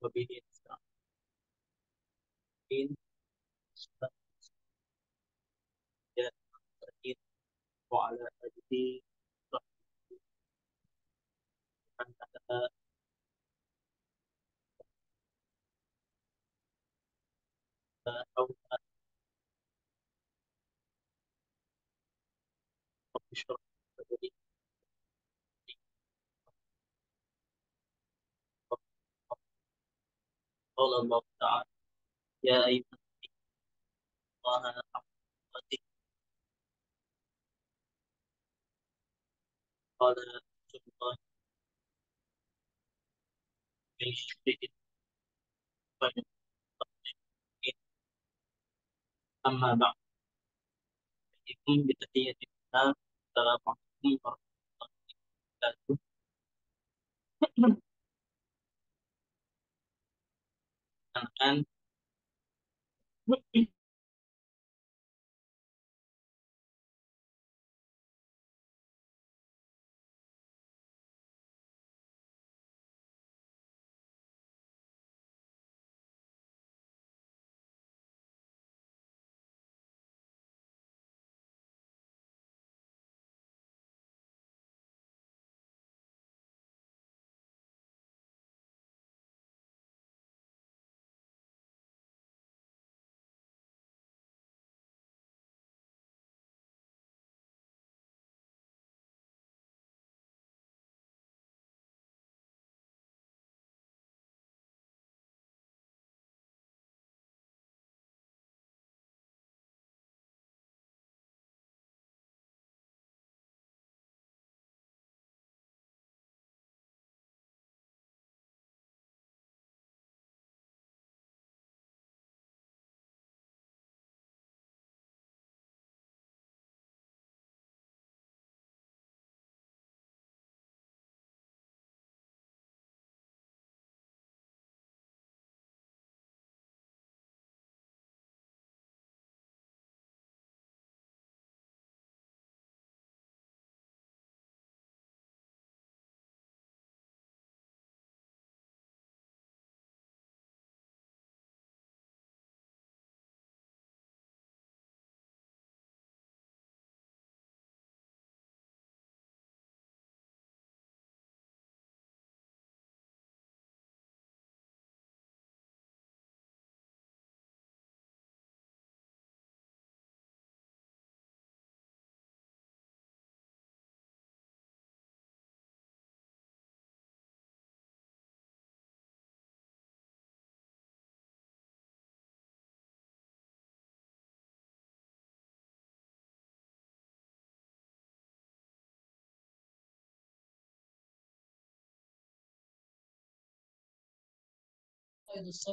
Wabihi nasta'in. Ya, terkait وعلى آله وصحبه أو بشرط صدري. قال الله تعالى: يا أيها الله حق تقاته. قال رسول الله: من شرك فمن أما بعد، فإياكم بتحية الإسلام. السلام عليكم ورحمة الله وبركاته. الآن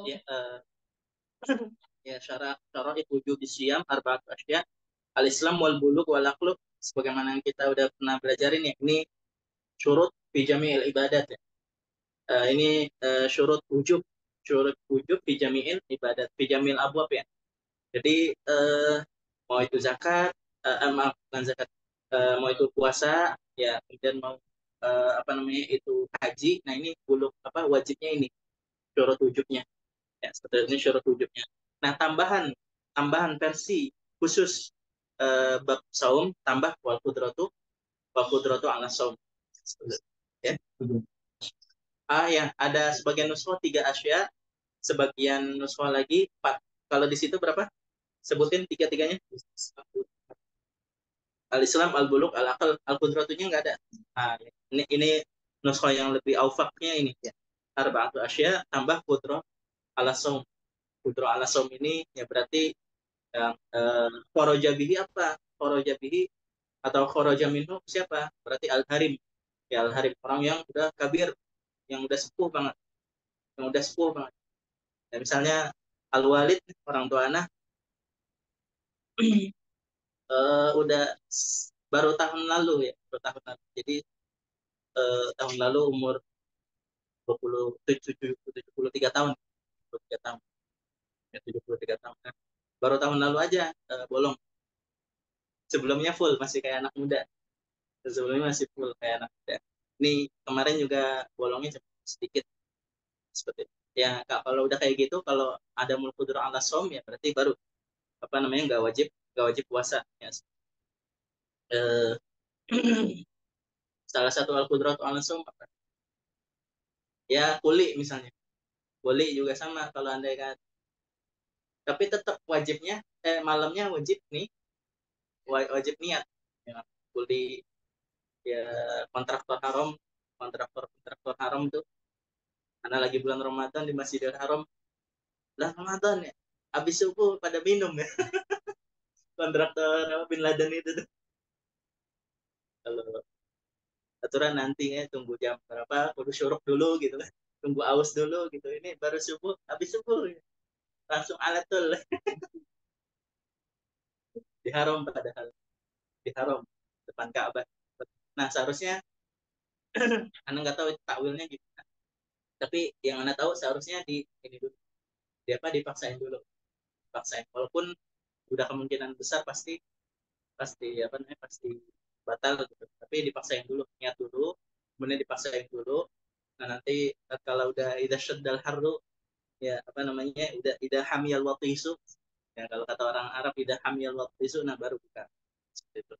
ya, ya syara'it wujud siam arba'at asya. Al-Islam wal buluk wal akhluk, sebagaimana yang kita udah pernah belajarin ya. Ini syurut fi jami'il ibadat ya. Ini syurut wujub fi jami'il ibadat, fi jami'il abwab ya. Jadi mau itu zakat, maaf bukan zakat, mau itu puasa ya, kemudian mau apa namanya itu haji. Nah ini buluk apa wajibnya ini, syurut wujubnya ya, seperti ini syurut wujubnya. Nah tambahan tambahan versi khusus bab saum, tambah wal qudratu ala saum ya. Ya ada sebagian nuskhah 3 asya, sebagian nuskhah lagi 4. Kalau di situ berapa, sebutin tiga-tiganya. Al-Islam, al-buluk, al-akal, al-qudratunya nggak ada. Nah, ini nuskhah yang lebih aufaknya ini ya. Arba'atu asya tambah qudra ala saum. Qudra ala saum ini ya berarti yang kharaja bihi apa? Kharaja bihi atau kharaja minhu siapa? Berarti al-harim. Ya al-harim, orang yang udah kabir, yang udah sepuh banget, yang udah sepuh banget. Ya, misalnya al-walid, orang tua anak, udah baru tahun lalu ya, baru tahun lalu. Jadi tahun lalu umur 73 tahun, 73 tahun, ya 73 tahun. Nah, baru tahun lalu aja bolong. Sebelumnya full, masih kayak anak muda. sebelumnya masih full kayak anak muda. Ini kemarin juga bolongnya cuma sedikit seperti itu. Ya Kak, kalau udah kayak gitu, kalau ada mulkudur ala som ya berarti baru apa namanya nggak wajib puasa ya. Eh, salah satu al qudratu ala som apa? Ya kuli misalnya. Kuli juga sama kalau anda kan, tapi tetap wajibnya malamnya wajib nih, wajib niat ya. Kuli ya, kontraktor haram, kontraktor haram tuh karena lagi bulan Ramadan di Masjidil Haram lah, Ramadan ya habis subuh pada minum ya. Kontraktor Bin Laden itu tuh, kalau aturan nanti ya tunggu jam berapa kudu syuruk dulu gitu kan, tunggu aus dulu gitu, ini baru subuh, habis subuh ya. Langsung alatul di haram, padahal di haram depan Ka'bah. Nah seharusnya anda nggak tahu itu takwilnya gimana, tapi yang anda tahu seharusnya di ini dulu, di apa, dipaksain dulu, dipaksain walaupun udah kemungkinan besar pasti pasti apa namanya pasti batal gitu, tapi dipaksain dulu, niat dulu, kemudian dipaksain dulu. Nah nanti kalau udah ida syaddal harru, ya apa namanya, udah ida hamil waktu isu, ya kalau kata orang Arab ida hamil waktu isu, nah baru buka seperti itu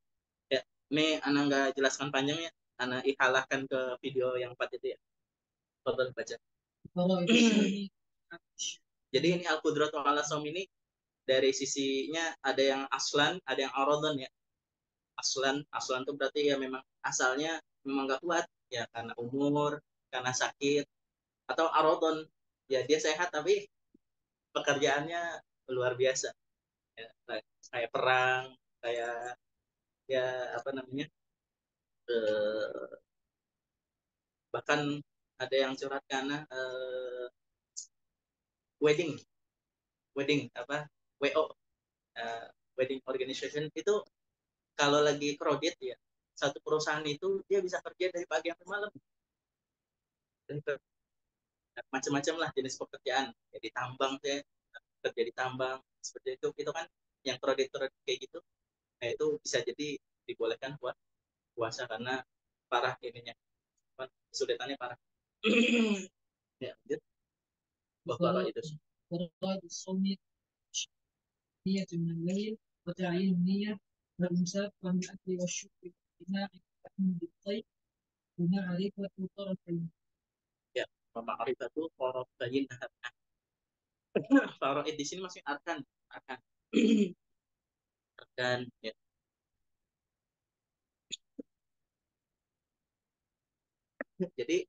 ya. Ini anak nggak jelaskan panjangnya, anak ihalahkan ke video yang 4 itu ya, total baca. Jadi ini al qudratu ala som ini dari sisinya ada yang aslan, ada yang arodon ya. Aslan tuh berarti ya memang asalnya memang nggak kuat ya, karena umur, karena sakit, atau arodon ya dia sehat tapi pekerjaannya luar biasa ya, kayak perang, kayak ya apa namanya, eh, bahkan ada yang curhat karena wedding wedding apa WO, eh, wedding organization itu kalau lagi crowded ya, satu perusahaan itu dia bisa kerja dari pagi sampai malam, macam-macam lah jenis pekerjaan ya, di tambang deh, kerja di tambang seperti itu kan yang kredit kayak gitu. Nah itu bisa jadi dibolehkan buat puasa karena parah ininya, kesulitannya parah. Ya lanjut, bahwa itu فرائض الصوم نية من الليل وتعيين النية والإمساك عن الأكل والشرب والاجتماع والتأمل بالطيب ومعرفة طرفين. ya, ma'rifatu faraidin. Faraid di sini masih arkan arkan ya. Jadi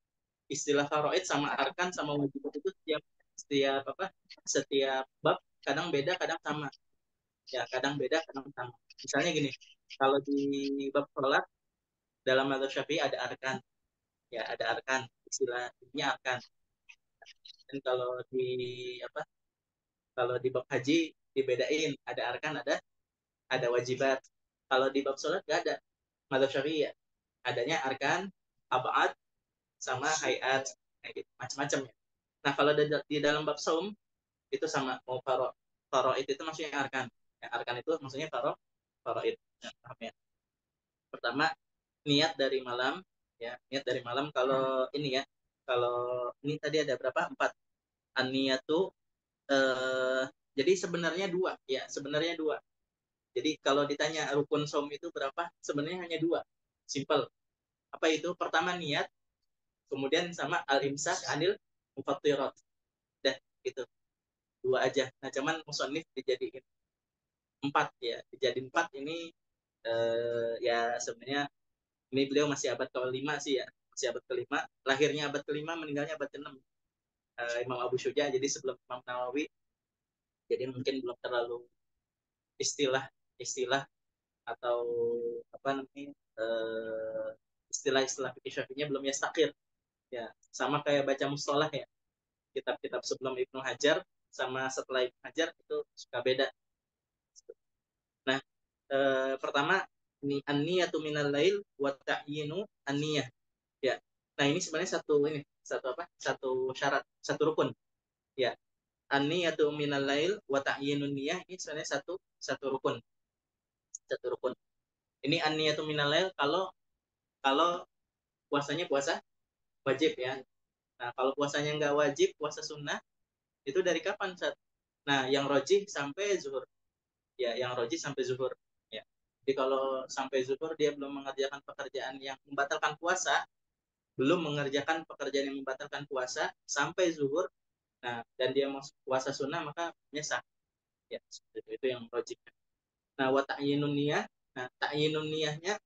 istilah faraid sama arkan sama wajibat itu setiap setiap apa setiap bab kadang beda kadang sama ya, kadang beda kadang sama. Misalnya gini, kalau di bab sholat dalam mazhab syafi'i ada arkan ya, ada arkan, istilahnya arkan. Dan kalau di apa, kalau di bab haji dibedain, ada arkan, ada wajibat. Kalau di bab sholat gak ada, mazhab syafi'i ya adanya arkan, abad, sama hayat, kayak gitu macam-macam ya. Nah kalau di dalam bab saum itu sama, mau faro itu maksudnya arkan ya, arkan itu maksudnya faro itu ya, paham ya. Pertama, niat dari malam ya, niat dari malam. Kalau ini ya, kalau ini tadi ada berapa, empat tuh eh, jadi sebenarnya dua ya, sebenarnya dua. Jadi kalau ditanya rukun som itu berapa, sebenarnya hanya dua, simple. Apa itu? Pertama niat, kemudian sama al imsak anil mufattirat, dah gitu, dua aja. Nah cuman musonif dijadiin empat ya, dijadiin empat ini ya sebenarnya ini beliau masih abad ke-5 sih ya, masih abad ke-5, lahirnya abad ke-5, meninggalnya abad ke-6, Imam Abu Syuja, jadi sebelum Imam Nawawi, jadi mungkin belum terlalu istilah-istilah atau apa namanya, istilah-istilah fikih syafi'inya belum ya stakir ya, sama kayak baca mustalah ya, kitab-kitab sebelum Ibnu Hajar sama setelah Ibnu Hajar itu suka beda. Nah pertama ini an-niyatu minal lail wa ta'yinu an-niyah ya. Nah ini sebenarnya satu apa, satu syarat, satu rukun ya. An-niyatu minal lail wa ta'yinun niyah, ini sebenarnya satu satu rukun, satu rukun. Ini an-niyatu minal lail kalau kalau puasanya puasa wajib ya. Nah, kalau puasanya nggak wajib, puasa sunnah, itu dari kapan, Sat? Nah, yang rojih sampai zuhur. Ya, yang rojih sampai zuhur. Ya. Jadi kalau sampai zuhur dia belum mengerjakan pekerjaan yang membatalkan puasa, belum mengerjakan pekerjaan yang membatalkan puasa sampai zuhur, nah, dan dia mau puasa sunnah, maka nyesah. Ya, seperti itu yang rojih. Nah, wa ta'yinun niyah. Nah, ta'yinun niyahnya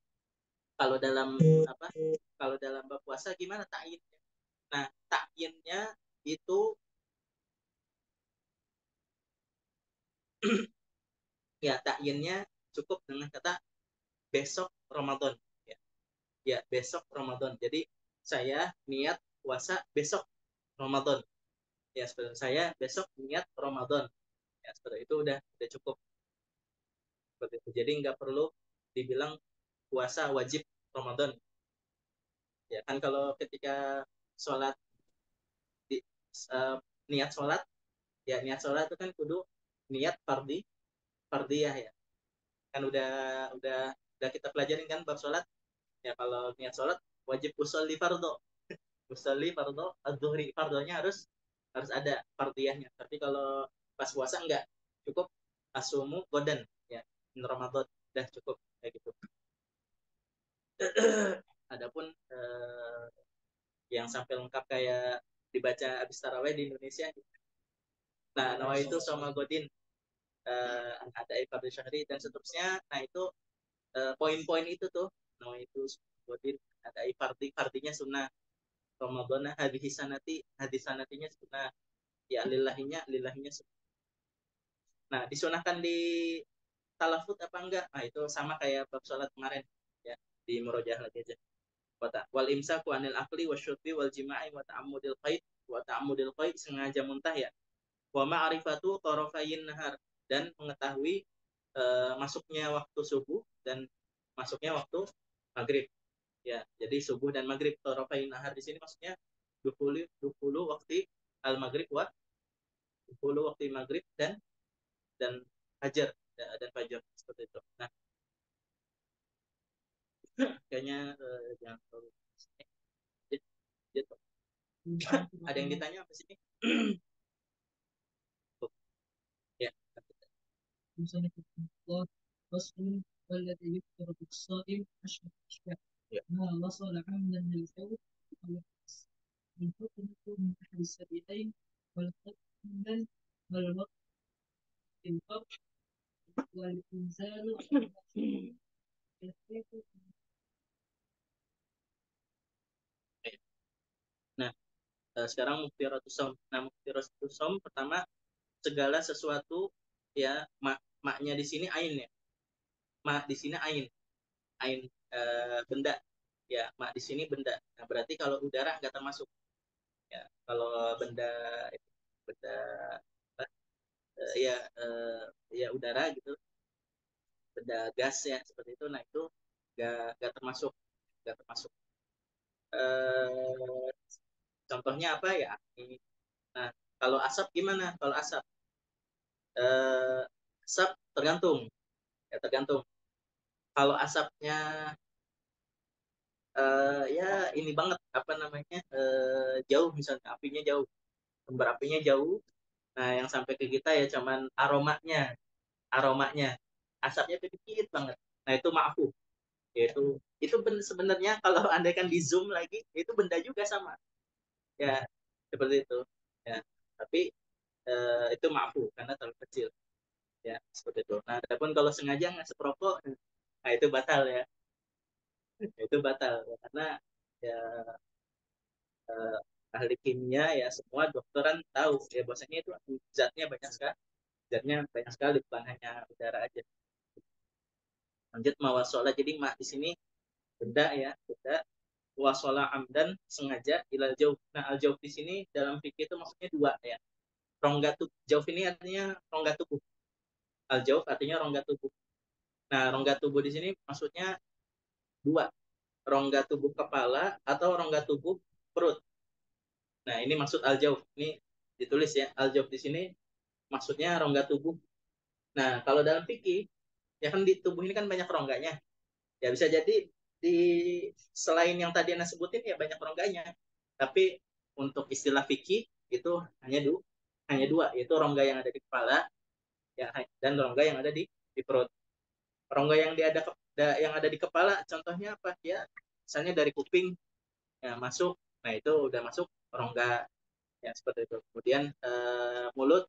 kalau dalam apa? Kalau dalam bab puasa gimana ta'yinnya? Nah, ta'yinnya itu ya takyinnya cukup dengan kata besok Ramadan ya. Ya, besok Ramadan. Jadi saya niat puasa besok Ramadan. Ya, seperti saya besok niat Ramadan. Ya, seperti itu udah cukup seperti itu. Jadi nggak perlu dibilang puasa wajib Ramadan. Ya, kan kalau ketika sholat di uh, niat sholat, ya niat sholat itu kan kudu niat fardiyah ya. Kan udah kita pelajarin kan bab sholat. Ya, kalau niat sholat wajib usolli fardo. Usolli fardo adzuhri, fardonya harus ada fardiyahnya. Tapi kalau pas puasa enggak, cukup asumu godan ya, Ramadan udah cukup kayak gitu. Adapun yang sampai lengkap kayak dibaca habis taraweh di Indonesia. Nah, nawa itu sama godin ada ibadah syahri dan seterusnya. Nah, itu poin-poin itu tuh. Nawa itu godin ada fardinya sunnah Ramadan, hadis sanatinya sunnah, ya lillahinya sunnah. Nah, disunahkan di talafut apa enggak? Nah, itu sama kayak bab sholat kemarin ya, di murojaah lagi aja. Wal imsaku anil akli wasyurbi wal jima'i wa ta'ammudil qaid sengaja muntah ya. Wa ma'rifatu tarafayin nahar, dan mengetahui masuknya waktu subuh dan masuknya waktu maghrib ya. Jadi subuh dan maghrib, tarafayin nahar di sini maksudnya 20 waktu al maghrib wa 20 waktu maghrib dan fajar dan fajar seperti itu. Nah, kayaknya jangan terlalu gitu. Ada yang ditanya apa sih? Ya. الله فصل والذي يفطر بالصائم 10 أشياء Ya. ما وصل عمدا للجوف أو العكس من حكمه من أحد السبيلين والقتل عمدا والوقت في القبر والإنزال Nah, sekarang muftiratus shaum. Nah, muftiratus shaum pertama segala sesuatu ya, maknya di sini ain ya. Mak di sini ain benda ya, mak di sini benda. Nah, berarti kalau udara nggak termasuk ya. Kalau benda benda ya ya udara gitu, benda gas ya seperti itu. Nah, itu nggak termasuk eh, contohnya apa ya. Nah, kalau asap gimana? Kalau eh, asap tergantung ya, tergantung. Kalau asapnya ya ini banget apa namanya, jauh, misalnya apinya jauh, sumber apinya jauh, nah yang sampai ke kita ya cuman aromanya, asapnya sedikit banget, nah itu maafu, yaitu itu sebenarnya kalau anda kan di zoom lagi itu benda juga sama ya, seperti itu ya, tapi itu maafu karena terlalu kecil ya, seperti itu. Nah, adapun kalau sengaja ngasih rokok, nah itu batal ya, itu batal ya, karena ya eh, ahli kimia ya, semua dokteran tahu ya bahwasanya itu zatnya banyak sekali, bukan hanya udara aja. Lanjut mawasola, jadi mak di sini benda ya, benda. Wasola amdan sengaja ilal jauh. Nah, al jauh di sini dalam fikih itu maksudnya dua ya. Rongga tubuh. Jauh ini artinya rongga tubuh. Al jauh artinya rongga tubuh. Nah, rongga tubuh di sini maksudnya dua. Rongga tubuh kepala atau rongga tubuh perut. Nah, ini maksud al jauh. Ini ditulis ya. Al jauh di sini maksudnya rongga tubuh. Nah, kalau dalam fikih ya kan di tubuh ini kan banyak rongganya. Ya bisa jadi di selain yang tadi Anda sebutin ya banyak rongganya. Tapi untuk istilah fikih itu hanya dua, yaitu rongga yang ada di kepala ya dan rongga yang ada di perut. Rongga yang ada di kepala contohnya apa? Ya, misalnya dari kuping ya masuk. Nah, itu udah masuk rongga ya seperti itu. Kemudian mulut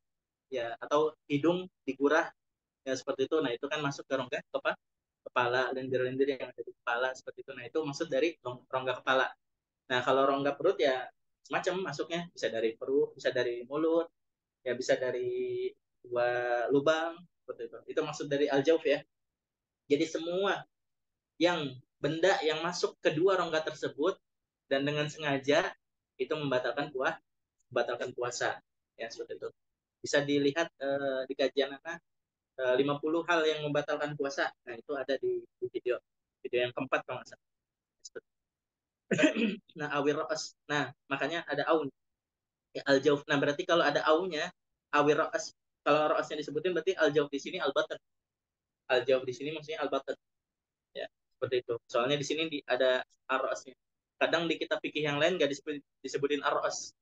ya atau hidung digurah ya seperti itu. Nah, itu kan masuk ke rongga kepala, lendir-lendir yang ada di kepala seperti itu. Nah, itu maksud dari rongga kepala. Nah, kalau rongga perut ya semacam masuknya bisa dari perut, bisa dari mulut, ya bisa dari dua lubang seperti itu. Itu maksud dari aljauf ya. Jadi semua yang benda yang masuk kedua rongga tersebut dan dengan sengaja itu membatalkan puasa ya seperti itu. Bisa dilihat di kajian anak 50 hal yang membatalkan puasa. Nah, itu ada di video yang keempat kalau nggak salah. Nah, awir ro'as. Nah, makanya ada aun. Ya, al-jauf. Nah, berarti kalau ada aunya, awir ro'as. Kalau ro'asnya disebutin berarti al-jauf di sini al-batan. Al-jauf di sini maksudnya al-batan. Ya, seperti itu. Soalnya di sini ada ar-ro'asnya. Kadang di kitab fikih yang lain nggak disebutin ar-ro'as.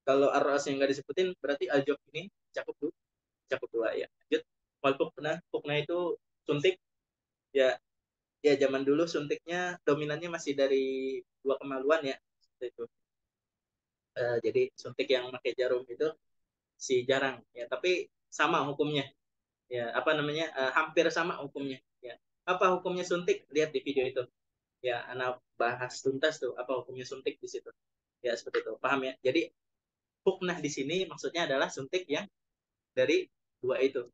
Kalau ar-ro'as yang nggak disebutin berarti al-jauf ini cakup dua ya. Lanjut. Wal pukna itu suntik ya. Ya, zaman dulu suntiknya dominannya masih dari dua kemaluan ya. Seperti itu. Jadi suntik yang pakai jarum itu si jarang ya, tapi sama hukumnya ya, apa namanya, hampir sama hukumnya ya. Apa hukumnya suntik, lihat di video itu ya, anak bahas tuntas tuh apa hukumnya suntik di situ ya, seperti itu, paham ya. Jadi huknah di sini maksudnya adalah suntik yang dari dua itu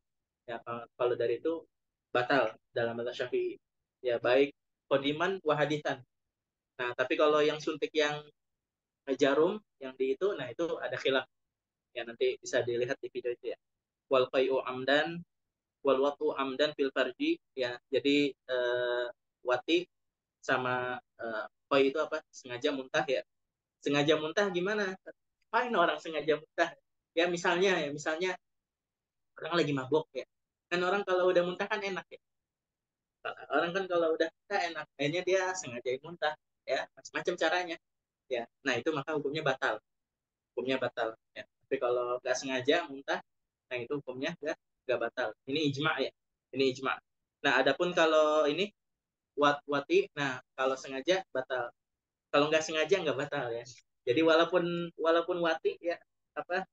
ya. Kalau dari itu batal dalam bahasa Syafi'i ya, baik kodiman wahaditan. Nah, tapi kalau yang suntik yang jarum yang di itu, nah itu ada khilaf ya, nanti bisa dilihat di video itu ya. Wal qai'u amdan wal watu amdan fil farji ya. Jadi wati sama qai itu apa, sengaja muntah ya. Sengaja muntah gimana, main orang sengaja muntah ya, misalnya orang lagi mabok ya, kan orang kalau udah muntah kan enak ya. Orang kan kalau udah muntah enak, akhirnya dia sengaja muntah ya, macam-macam caranya ya. Nah, itu maka hukumnya batal ya. Tapi kalau nggak sengaja muntah, nah itu hukumnya nggak batal. Ini ijma ya, ini ijma. Nah, adapun kalau ini wati, nah kalau sengaja batal, kalau nggak sengaja nggak batal ya. Jadi walaupun walaupun wati ya, apa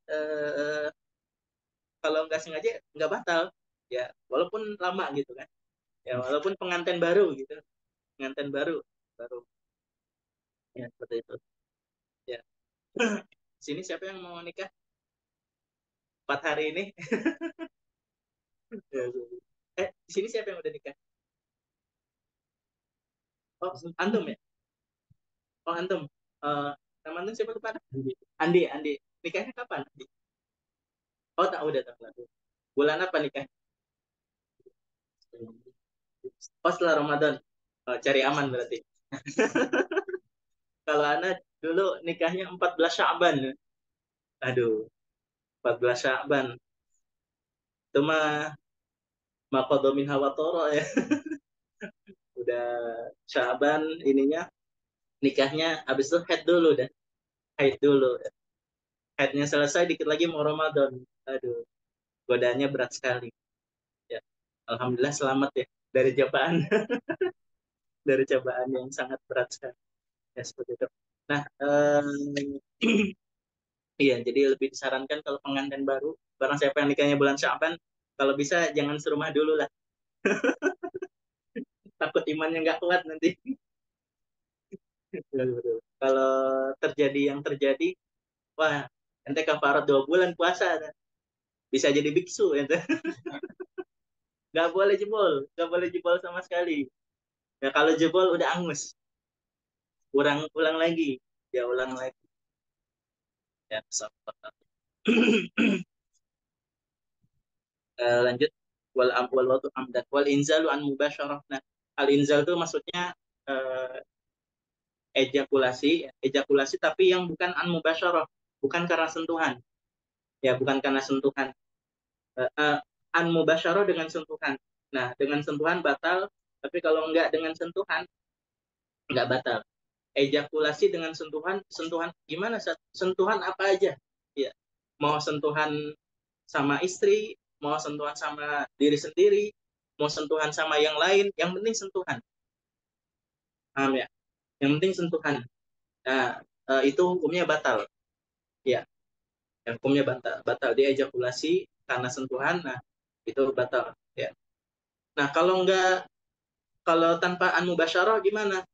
kalau nggak sengaja nggak batal ya, walaupun lama gitu kan ya, walaupun pengantin baru gitu, pengantin baru baru ya, seperti itu ya. Sini siapa yang mau nikah 4 hari ini? Di sini siapa yang udah nikah? Oh, antum ya? Oh, antum. Nama antum siapa lupa? Andi. Nikahnya kapan? Andi? Oh, tak udah tak lalu. Bulan apa nikah? Oh, setelah Ramadan. Oh, cari aman berarti. Kalau anak dulu nikahnya 14 Sya'ban. Aduh, 14 Sya'ban. Itu mah maqadha min hawa toro ya. Udah Sya'ban ininya, nikahnya habis itu haid dulu dah. Haid dulu. Haidnya selesai dikit lagi mau Ramadan. Aduh, godaannya berat sekali. Ya. Alhamdulillah selamat ya dari cobaan dari cobaan yang sangat berat sekali. Ya, seperti itu. Nah, iya, jadi lebih disarankan kalau pengantin baru, barang siapa yang nikahnya bulan Sya'ban, kalau bisa jangan serumah dulu lah. Takut imannya nggak kuat nanti. Kalau terjadi yang terjadi, wah, ente kafarat 2 bulan puasa, bisa jadi biksu, ente. Nggak boleh jebol sama sekali. Ya, kalau jebol udah angus, ulang lagi, ya ulang lagi. Ya, so. Lanjut, wal watu amdan wal inzalu an mubasyarah. Nah, al inzal itu maksudnya uh, ejakulasi tapi yang bukan an mubasyarah, bukan karena sentuhan ya, bukan karena sentuhan. An mubasyarah dengan sentuhan. Nah, dengan sentuhan batal, tapi kalau enggak dengan sentuhan nggak batal. Ejakulasi dengan sentuhan, sentuhan gimana? Sentuhan apa aja? Ya, mau sentuhan sama istri, mau sentuhan sama diri sendiri, mau sentuhan sama yang lain, yang penting sentuhan. Paham ya? Yang penting sentuhan. Nah, itu hukumnya batal. Ya, hukumnya batal. Batal dia ejakulasi karena sentuhan, nah itu batal. Ya. Nah, kalau tanpa an mubasyarah gimana?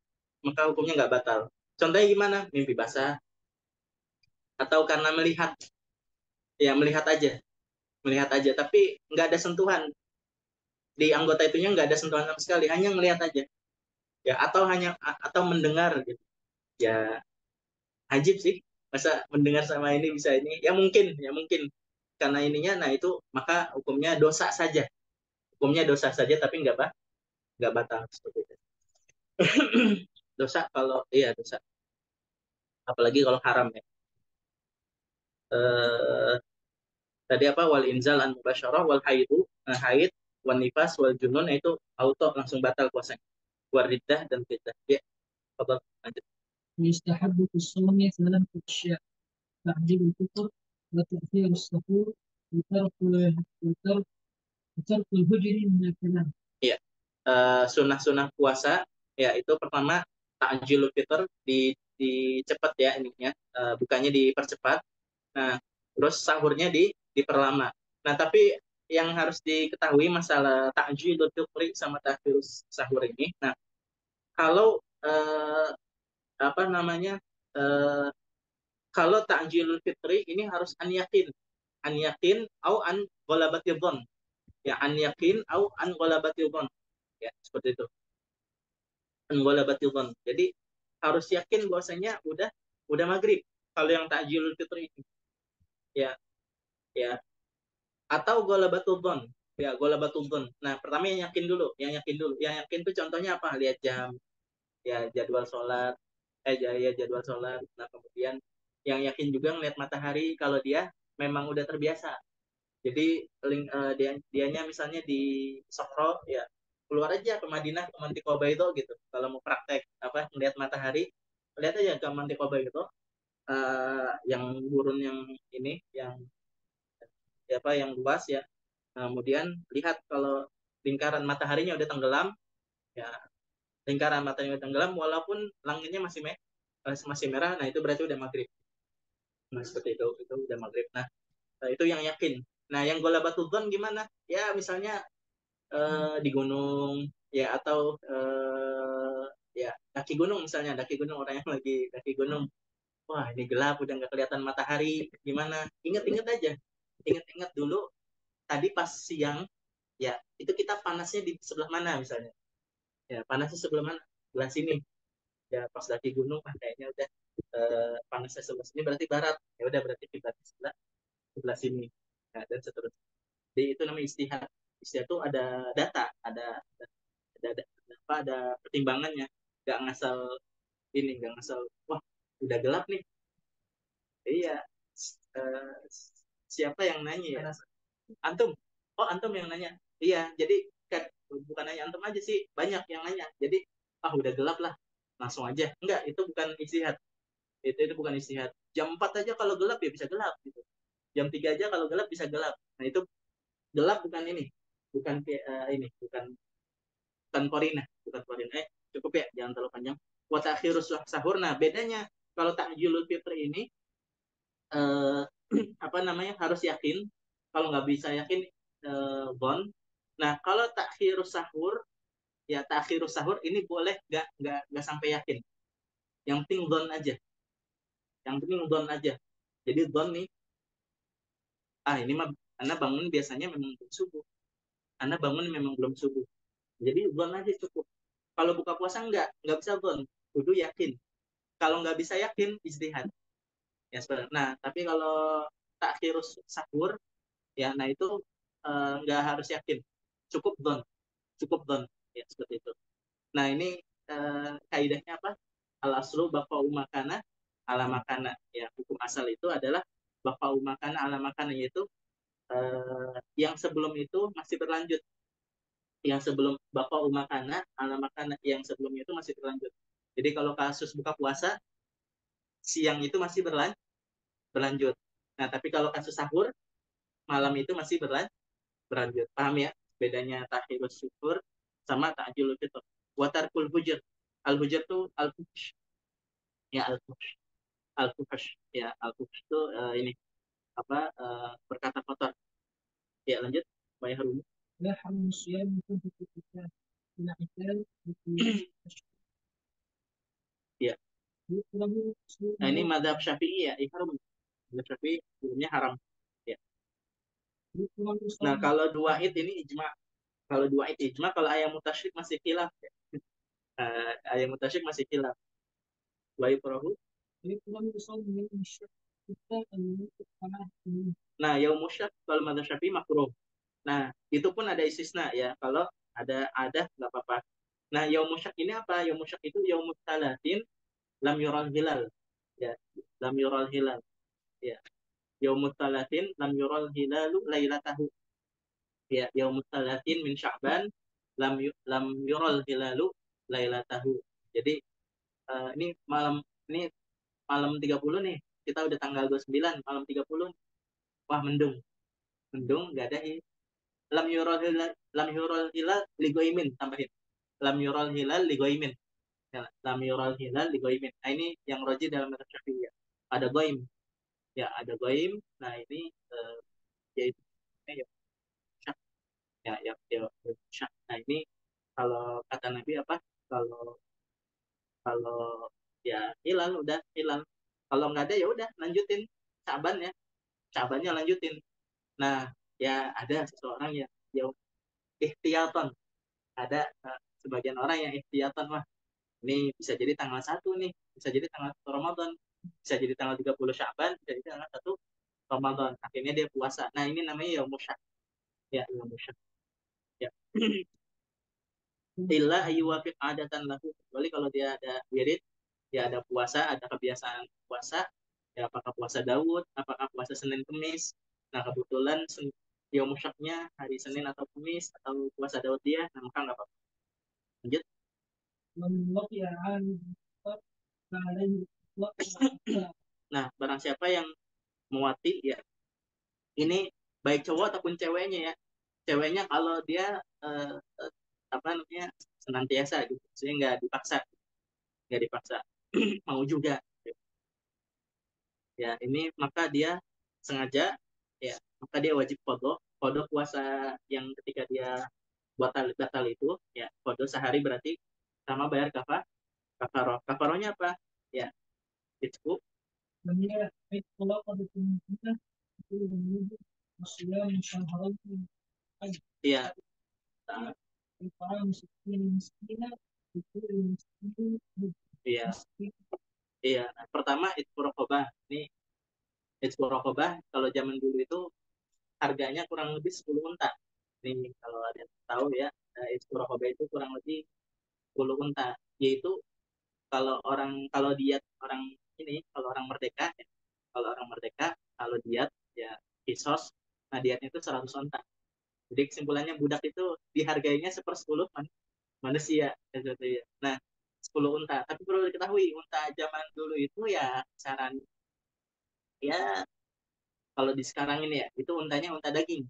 Maka hukumnya nggak batal. Contohnya gimana? Mimpi basah atau karena melihat, ya melihat aja, tapi nggak ada sentuhan di anggota itunya, nggak ada sentuhan sama sekali, hanya melihat aja, ya atau mendengar gitu, ya ajib sih, masa mendengar sama ini bisa ini, ya mungkin karena ininya, nah itu maka hukumnya dosa saja, tapi nggak batal seperti itu. Dosa kalau iya dosa, apalagi kalau haram ya. eh, Tadi apa, wal inzal an mubasyarah wal haidu, haid wan nifas wal junun, itu auto langsung batal puasanya, war riddah dan riddah ya. Fadal, lanjut. ويستحب في الصوم ثلاث أشياء: تعجيل الفطر، وتأخير السحور، وترك وترك وترك الهجر من الكلام. Iya. Sunnah-sunnah puasa ya itu pertama takjilul fitr, dicepat ya ininya, bukannya dipercepat. Nah, terus sahurnya diperlama. Nah, tapi yang harus diketahui masalah takjilul fitri sama takhirus sahur ini. Nah, kalau apa namanya? eh, Kalau takjilul fitri ini harus an yakin au an ghalabatil dhon. Ya, an yakin au an ghalabatil dhon. Ya, seperti itu. Ghalabatil dhon. Jadi harus yakin bahwasanya udah maghrib kalau yang takjilul fitri ini. Ya, ya. Atau ghalabatul dhon. Ya, ghalabatul dhon. Nah, pertama yang yakin tuh contohnya apa? Lihat jam, ya jadwal sholat, ya jadwal sholat. Nah, kemudian yang yakin juga ngeliat matahari kalau dia memang udah terbiasa. Jadi dianya misalnya di Sokro, ya keluar aja ke Madinah, ke Manti itu gitu. Kalau mau praktek apa ngeliat matahari, lihat aja ke Manti itu, yang gurun yang ini, yang apa yang luas ya. Nah, kemudian lihat kalau lingkaran mataharinya udah tenggelam, ya lingkaran mataharinya udah tenggelam walaupun langitnya masih merah, nah itu berarti udah maghrib. Nah, seperti itu udah maghrib. Nah, itu yang yakin. Nah, yang golabatudon gimana? Ya, misalnya di gunung, ya atau ya daki gunung, orang yang lagi daki gunung. Wah, ini gelap, udah nggak kelihatan matahari. Gimana? Ingat-ingat aja. Ingat-ingat dulu tadi pas siang, ya itu kita panasnya di sebelah mana misalnya. Ya, panasnya sebelah mana? Sebelah sini. Ya, pas daki gunung, kayaknya udah panasnya sebelah sini, berarti barat. Ya udah, berarti kita sebelah sebelah sini. Nah, dan seterusnya. Jadi itu namanya istihad. Istihad itu ada data, ada pertimbangannya. Nggak ngasal nggak ngasal. Wah, udah gelap nih. Iya. Eh, Siapa yang nanya ya? Antum. Oh, antum yang nanya. Iya, jadi kan bukan hanya antum aja sih, banyak yang nanya. Jadi, udah gelap lah, langsung aja. Enggak, itu bukan istihad. Itu bukan istihad. Jam 4 aja kalau gelap ya bisa gelap gitu. Jam 3 aja kalau gelap bisa gelap. Nah, itu gelap bukan ini. Bukan kayak ini, bukan korina, bukan korina. Cukup ya, jangan terlalu panjang. Wa ta'khirus sahur. Nah, bedanya kalau takjilul fitri ini eh, apa namanya, harus yakin. Kalau nggak bisa yakin, bon. Nah, kalau takhirus sahur ini boleh nggak sampai yakin. Yang penting don aja. Yang penting don aja. Jadi don nih, ini mah Anda bangun biasanya memang belum subuh. Anda bangun memang belum subuh. Jadi don aja cukup. Kalau buka puasa nggak bisa don. Kudu yakin. Kalau nggak bisa yakin, istihad. Ya, sebenarnya. Nah, tapi kalau takhirus sahur, ya, nah itu nggak harus yakin. Cukup don. Cukup don. Ya, seperti itu. Nah, ini kaidahnya apa? Al aslu baqa'u makana ala makana. Ya, hukum asal itu adalah baqa'u makana ala makana, yaitu yang sebelum itu masih berlanjut. Yang sebelum baqa'u makana ala makana, yang sebelumnya itu masih berlanjut. Jadi kalau kasus buka puasa, siang itu masih berlanjut. Nah, tapi kalau kasus sahur, malam itu masih berlanjut. Paham ya? Bedanya takhirus syukur sama ta'jilul fitr. Wa tarkul hujr. Al-hujr tuh al-fuhsh. Ya, al-fuhsh. Al-fuhsh. Ya, al-fuhsh itu ini apa berkata kotor. Ya, lanjut. Wa yahrum. يحرم الصيام من كتب الكتاب إلى قتال في أشهر Ya. يكره Nah, ini صومه mazhab Syafi'i ya, ihram. Mazhab Syafi'i hukumnya haram. Ya. يكره Nah, صومه kalau dua id ini ijma. Kalau dua id ijma, kalau ayat mutasyrik masih khilaf. Ya. Ayat mutasyrik masih khilaf. Wa yukrahu. ويكره صوم يوم الشك حتى أن يوقف على Nah, yaum musyak kalau mazhab Syafi'i makruh. Nah, itu pun ada istisna ya. Kalau ada nggak apa-apa. Nah, yaum musyak ini apa? Yaum musyak itu yaum talatin lam yural hilal. Ya, lam yural hilal. Ya, yaum talatin lam yural hilalu lailatahu. Ya, yaum talatin min Sya'ban lam yural hilalu lailatahu. Jadi ini malam 30 nih. Kita udah tanggal 29, malam 30. Wah, mendung. Mendung nggak ada lam yurul hilal ligoimin, tambahin lam yurul hilal ligoimin, ya, lam yurul hilal ligoimin. Nah, ini yang roji dalam mazhab Syafi'i ya, ada goim, ya ada goim. Nah, ini yaitu ya syak, ya syak. Nah, ini kalau kata Nabi apa, kalau kalau ya hilal udah hilal, kalau nggak ada ya udah lanjutin Syaban ya, Syabannya lanjutin. Nah, ya ada seseorang ya ikhtiyaton, ada sebagian orang yang ikhtiatan, wah ini bisa jadi tanggal 1 nih, bisa jadi tanggal 1 Ramadan, bisa jadi tanggal 30 Syaban, bisa jadi tanggal 1 Ramadan. Akhirnya dia puasa. Nah, ini namanya yaumul syak. Ya, yaumul syak. Ya. Illa ayyuwafiq adatan lahu. Kecuali kalau dia ada wirid, dia ada puasa, ada kebiasaan puasa, ya apakah puasa Daud, apakah puasa Senin Kemis. Nah, kebetulan yaumul syaknya hari Senin atau Kemis atau puasa Daud dia, nah maka nggak apa-apa. Lanjut. ومن وقي عالم الكفار فعليه إطلاق Nah, barang siapa yang muati ya, ini baik cowok ataupun ceweknya ya. Ceweknya kalau dia eh, eh, apa namanya senantiasa gitu, sehingga nggak dipaksa mau juga ya. Ini maka dia sengaja, ya maka dia wajib kodo puasa yang ketika dia batal batal itu, ya kodo sehari berarti sama bayar kafarohnya apa ya, itu وهي إطلاق بكلمة كل ذنوب وصيام شهرين حج ya إطعام 60 مسكينا لكل مسكين ya مسكين iya. Nah, pertama itu rokobah. Ini itu rokobah kalau zaman dulu itu harganya kurang lebih 10 unta. Ini kalau ada yang tahu ya, itu rokobah itu kurang lebih 10 unta. Yaitu kalau diet orang ini, kalau orang merdeka ya, kalau diet ya kisos, nah dietnya itu 100 unta. Jadi kesimpulannya budak itu dihargainya 1/10 manusia gitu ya. Nah, 10 unta. Tapi perlu diketahui unta zaman dulu itu ya saran ya, kalau di sekarang ini ya itu untanya unta daging,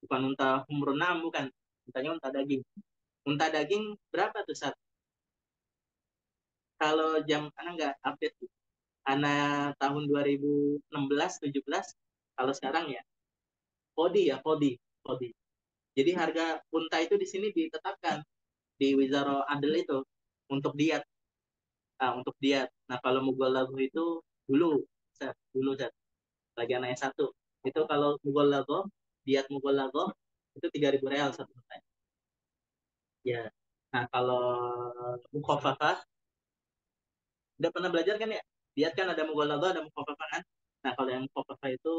bukan unta humrunam, bukan, untanya unta daging. Unta daging berapa tuh saat kalau jam anak nggak update tuh. Anak tahun 2016 17, kalau sekarang ya kodi ya, kodi. Jadi harga unta itu di sini ditetapkan di Wizara Adil itu untuk diet. Nah, untuk diet. Nah, kalau mughaladh itu dulu, dulu Zat, lagi anaknya satu. Itu kalau mughaladh, diet mughaladh itu 3.000 real satu unta. Ya. Nah, kalau mukhafafah, udah pernah belajar kan ya? Diet kan ada mughaladh, ada mukhafafah kan? Nah, kalau yang mukhafafah itu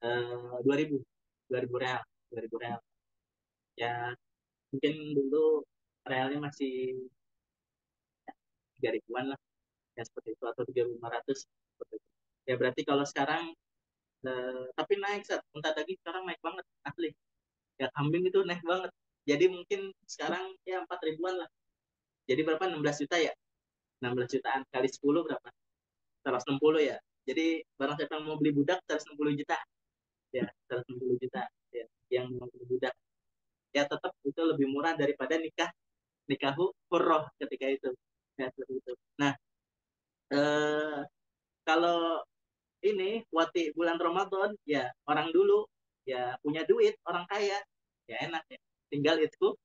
2.000, 2.000 real, 2.000 real. Ya, mungkin dulu realnya masih 3 ribuan lah, ya seperti itu, atau 3.500 seperti itu. Ya berarti kalau sekarang tapi naik Sat. Unta daging sekarang naik banget asli. Ya kambing itu naik banget. Jadi mungkin sekarang ya 4 ribuan lah. Jadi berapa, 16 juta ya? 16 jutaan kali 10 berapa? 160 ya. Jadi barang siapa yang mau beli budak 160 juta. Ya, 160 juta ya, yang mau beli budak. Ya tetap itu lebih murah daripada nikahu hurroh ketika itu. Ya, seperti itu. Nah, eh, kalau ini wati bulan Ramadan ya orang dulu ya punya duit, orang kaya ya enak ya. Tinggal itu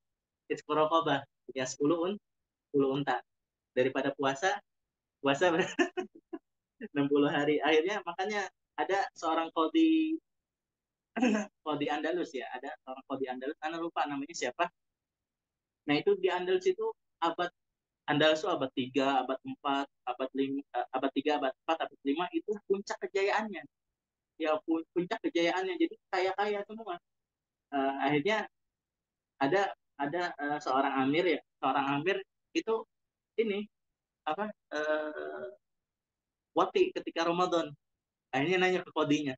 rokobah ya 10 unta daripada puasa puasa 60 hari. Akhirnya makanya ada seorang kodi Andalus ya, ada seorang kodi Andalus, karena lupa namanya siapa. Nah itu di Andalus itu abad Andalus itu abad 3 abad 4 abad 5, abad 3 abad 4 abad 5 itu puncak kejayaannya. Ya puncak kejayaannya, jadi kaya-kaya semua. Akhirnya ada seorang amir itu ini apa wati ketika Ramadan. Akhirnya nanya ke kodinya,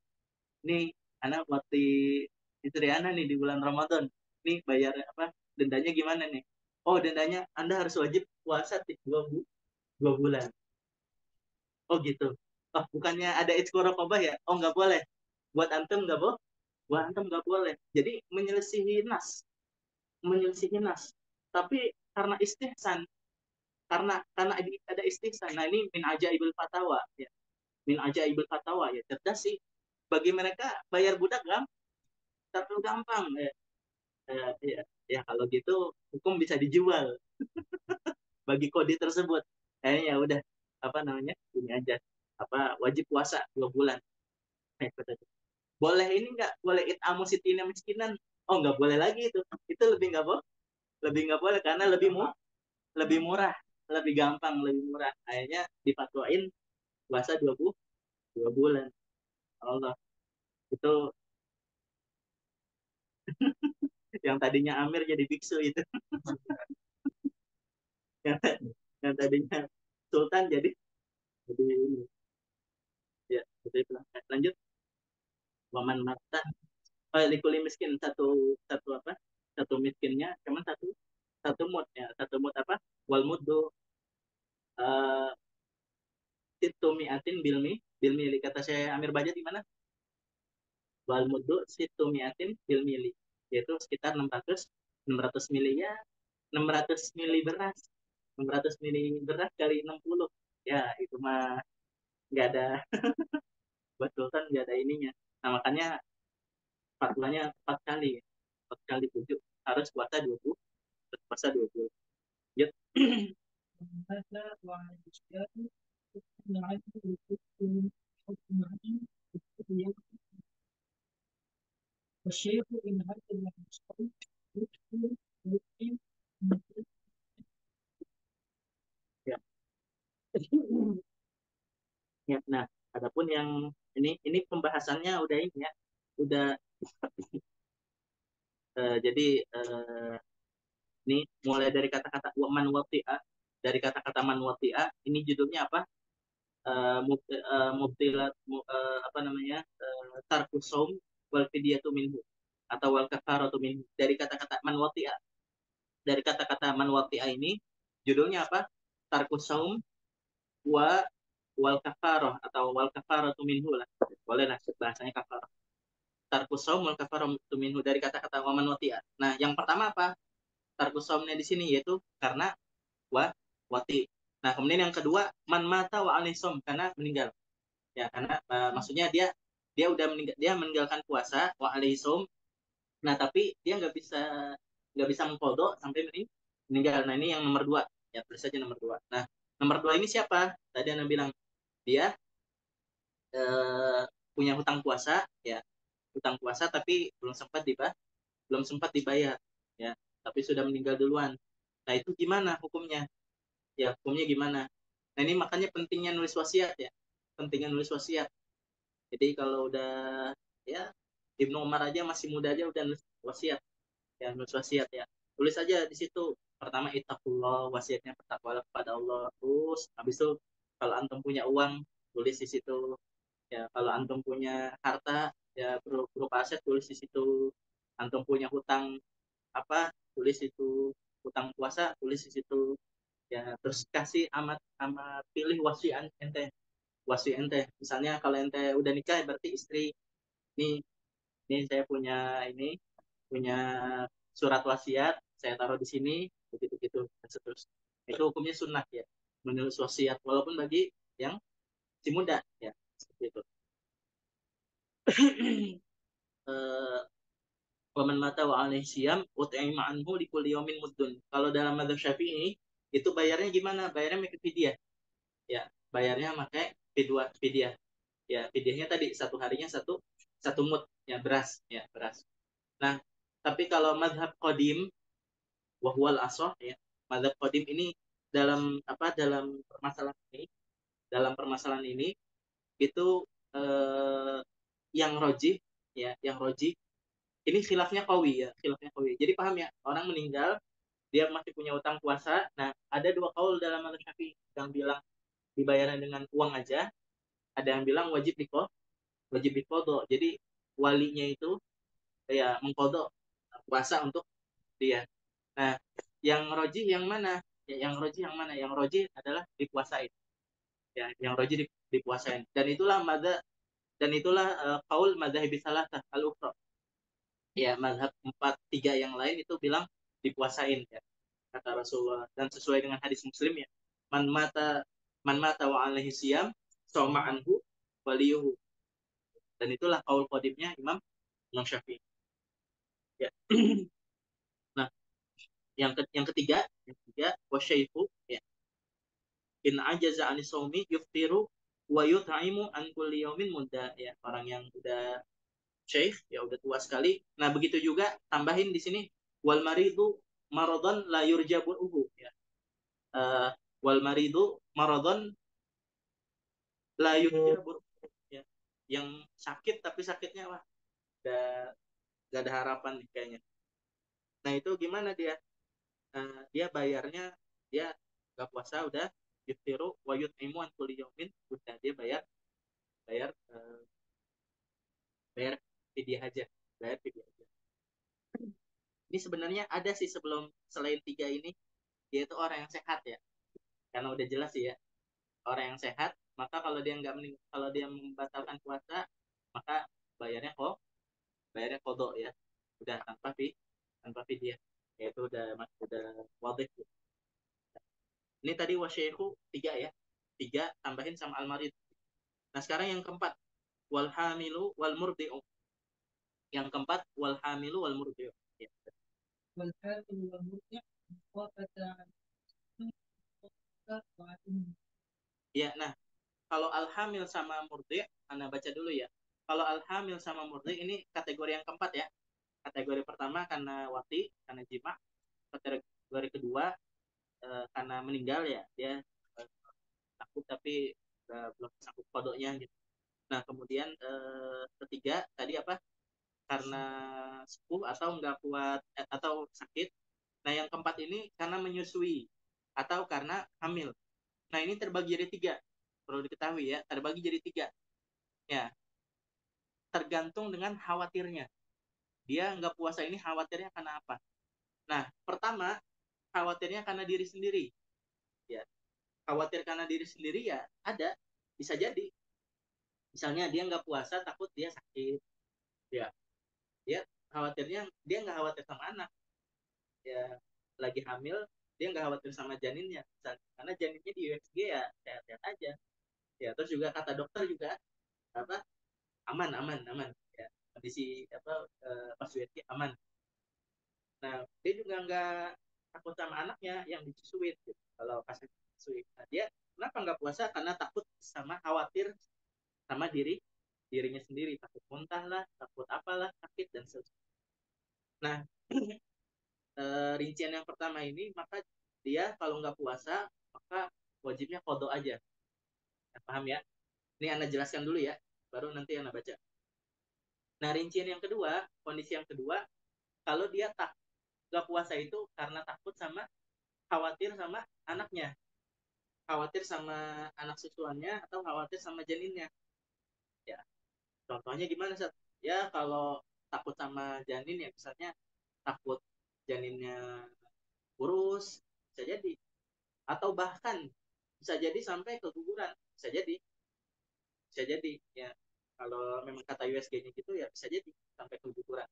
nih anak wati istri anak nih di bulan Ramadan, nih bayar apa dendanya gimana nih? Oh dendanya Anda harus wajib puasa 2 bulan. Oh gitu. Oh bukannya ada itqu raqabah ya? Oh nggak boleh. Buat antum nggak boleh. Buat antum nggak boleh. Jadi menyelisihi nas. Tapi karena istihsan, karena ada istihsan. Nah ini min ajaibul fatawa ya. Min ajaibul fatawa ya. Cerdas sih. Bagi mereka bayar budak terlalu gampang ya. Ya, ya kalau gitu hukum bisa dijual bagi kode tersebut. Ya udah apa namanya ini aja apa wajib puasa 2 bulan. Boleh ini nggak boleh itamu sitina miskinan? Oh nggak boleh lagi itu lebih nggak boleh karena lebih murah, lebih gampang, lebih murah. Akhirnya dipatuain puasa 2 bulan. Allah itu yang tadinya Amir jadi biksu itu. yang, yang tadinya Sultan jadi ini ya betul itu. Lanjut waman mata likuli miskin satu satu apa satu miskinnya cuman satu mut ya satu mut apa wal mudu uh, situ miatin bilmi kata saya Amir Baja di mana wal mudu situ miatin bilmili yaitu sekitar 600 mili ya 600 mili beras 600 mili beras kali 60 ya itu mah nggak ada buat sultan nggak ada ininya. Nah makanya fatwanya 4 kali ya. 4 kali 7 harus puasa 20 ya. هذا وعلى الإسلام حكم عدل وحكم حكم عدل وحكم يوم والشيخ إن عدل المصطلح يدخل يدخل Ya. Ya, nah, adapun yang ini pembahasannya udah ini ya, udah jadi ini mulai dari kata-kata man wati'a, dari kata-kata man wati'a, ini judulnya apa? Mubtilat apa namanya? Tarkus saum wal fidyatu minhu atau wal kafaratu minhu. Dari kata-kata man wati'a, dari kata-kata man wati'a ini judulnya apa? Tarkus saum wa wal kafaroh atau wal kafaratu minhu lah. Boleh lah bahasanya kafarah tarkus saum wal kafaratu minhu dari kata-kata waman watia. Nah, yang pertama apa? Tarkus saumnya di sini yaitu karena wa wati. Nah, kemudian yang kedua man mata wa alisom karena meninggal. Ya, karena maksudnya dia udah meninggal, dia meninggalkan puasa wa alisom. Nah, tapi dia nggak bisa mengkodok sampai meninggal. Nah, ini yang nomor 2. Ya, tulis saja nomor 2. Nah, nomor 2 ini siapa? Tadi Anda bilang dia eh, punya hutang puasa ya, hutang puasa tapi belum sempat dibayar ya, tapi sudah meninggal duluan. Nah itu gimana hukumnya? Ya hukumnya gimana? Nah ini makanya pentingnya nulis wasiat ya, pentingnya nulis wasiat. Jadi kalau udah ya Ibnu Umar aja masih muda aja udah nulis wasiat ya, nulis wasiat ya, tulis aja di situ. Pertama ittaqullah, wasiatnya bertakwalah kepada Allah. Terus habis itu kalau antum punya uang tulis di situ ya, kalau antum punya harta ya berupa aset tulis di situ. Antum punya hutang apa tulis itu, hutang puasa tulis di situ. Ya, terus kasih amat amat pilih wasi ente. Misalnya kalau ente udah nikah berarti istri, nih ini saya punya ini punya surat wasiat, saya taruh di sini, begitu gitu dan seterusnya. Itu hukumnya sunnah ya, menulis wasiat walaupun bagi yang si muda ya, seperti itu. Eh, Waman mata wa alaihi siyam ut'ima anhu likulli yawmin muddun. Kalau dalam madzhab Syafi'i itu bayarnya gimana? Bayarnya pakai fidyah. Ya, bayarnya pakai fidyah. Ya, fidyahnya tadi satu harinya satu satu mud ya beras ya beras. Nah, tapi kalau madhab qadim wahwal asoh ya, madhab qadim ini dalam apa dalam permasalahan ini itu eh, yang roji ya yang roji ini khilafnya kawi. Jadi paham ya, orang meninggal dia masih punya utang puasa. Nah, ada dua kaul dalam mazhab Syafi'i yang bilang dibayarnya dengan uang aja, ada yang bilang wajib diqodo. Jadi walinya itu ya mengkodo puasa untuk dia. Nah, yang roji yang mana? Ya, yang roji yang mana? Yang roji adalah dipuasain. Ya, yang roji dipuasain. Dan itulah kaul madzhab salah al-ukhra. Ya, mazhab 4-3 yang lain itu bilang dipuasain ya, kata Rasulullah, dan sesuai dengan hadis Muslim ya, man mata man mata wa alaihi siyam soma anhu waliyuhu, dan itulah kaul qadimnya Imam Syafi'i ya. Nah, yang ketiga wasyaifu ya, in ajaza anis saumi yuftiru wa yut'imu an kulli yaumin mudda ya, orang yang udah syekh ya udah tua sekali. Nah, begitu juga tambahin di sini wal maridu maradon la yurjabu ya. Uh, wal maridu maradon la yurjabu ya. Yang sakit tapi sakitnya wah udah gak ada harapan nih kayaknya. Nah, itu gimana dia? Dia bayarnya dia gak puasa udah yuftiru wa yut'imu an kulli yaumin, udah dia bayar bayar uh, bayar fidyah aja, bayar fidyah aja. Ini sebenarnya ada sih sebelum selain tiga ini, dia itu orang yang sehat ya, karena udah jelas sih ya, orang yang sehat maka kalau dia membatalkan puasa maka bayarnya kok bayarnya kodok ya, udah tanpa fidyah ya, itu udah wadih. Ini tadi wasyaihu tiga ya, tiga tambahin sama almarid. Nah, sekarang yang keempat wal hamilu wal murdi'u. Yang keempat wal hamilu wal murdi'u ya. والحاكم والمرجع مخافة عن Ya, nah, kalau alhamil sama murdi, Anda baca dulu ya. Kalau alhamil sama murdi ini kategori yang keempat ya. Kategori pertama karena wati, karena jima. Kategori kedua karena meninggal ya, dia eh, takut tapi belum sanggup kodoknya gitu. Nah, kemudian ketiga tadi apa? Karena sepuh atau nggak kuat atau sakit. Nah, yang keempat ini karena menyusui atau karena hamil. Nah, ini terbagi jadi tiga. Perlu diketahui ya, terbagi jadi tiga. Ya, tergantung dengan khawatirnya. Dia nggak puasa ini khawatirnya karena apa? Nah, pertama, khawatirnya karena diri sendiri. Ya, khawatir karena diri sendiri ya ada, bisa jadi. Misalnya dia nggak puasa takut dia sakit. Ya, dia khawatirnya dia nggak khawatir sama anak. Ya, lagi hamil, dia nggak khawatir sama janinnya. Karena janinnya di USG ya sehat-sehat aja. Ya, terus juga kata dokter juga apa aman aman aman ya, kondisi apa pas USG aman. Nah, dia juga nggak takut sama anaknya yang disusuin gitu. Kalau pas disusuin, nah, dia kenapa nggak puasa? Karena takut sama khawatir sama dirinya sendiri, takut muntah lah, takut apalah, sakit dan seterusnya. Nah, rincian yang pertama ini maka dia kalau nggak puasa maka wajibnya kodok aja. Nah, paham ya? Ini anda jelaskan dulu ya, baru nanti anda baca. Nah, rincian yang kedua, kondisi yang kedua, kalau dia nggak puasa itu karena takut sama khawatir sama anaknya, khawatir sama anak susuannya atau khawatir sama janinnya ya. Contohnya gimana Sat? Ya kalau takut sama janin ya misalnya takut janinnya kurus bisa jadi, atau atau bahkan bisa jadi sampai keguguran, bisa jadi ya, kalau memang kata USG-nya gitu ya bisa jadi sampai keguguran.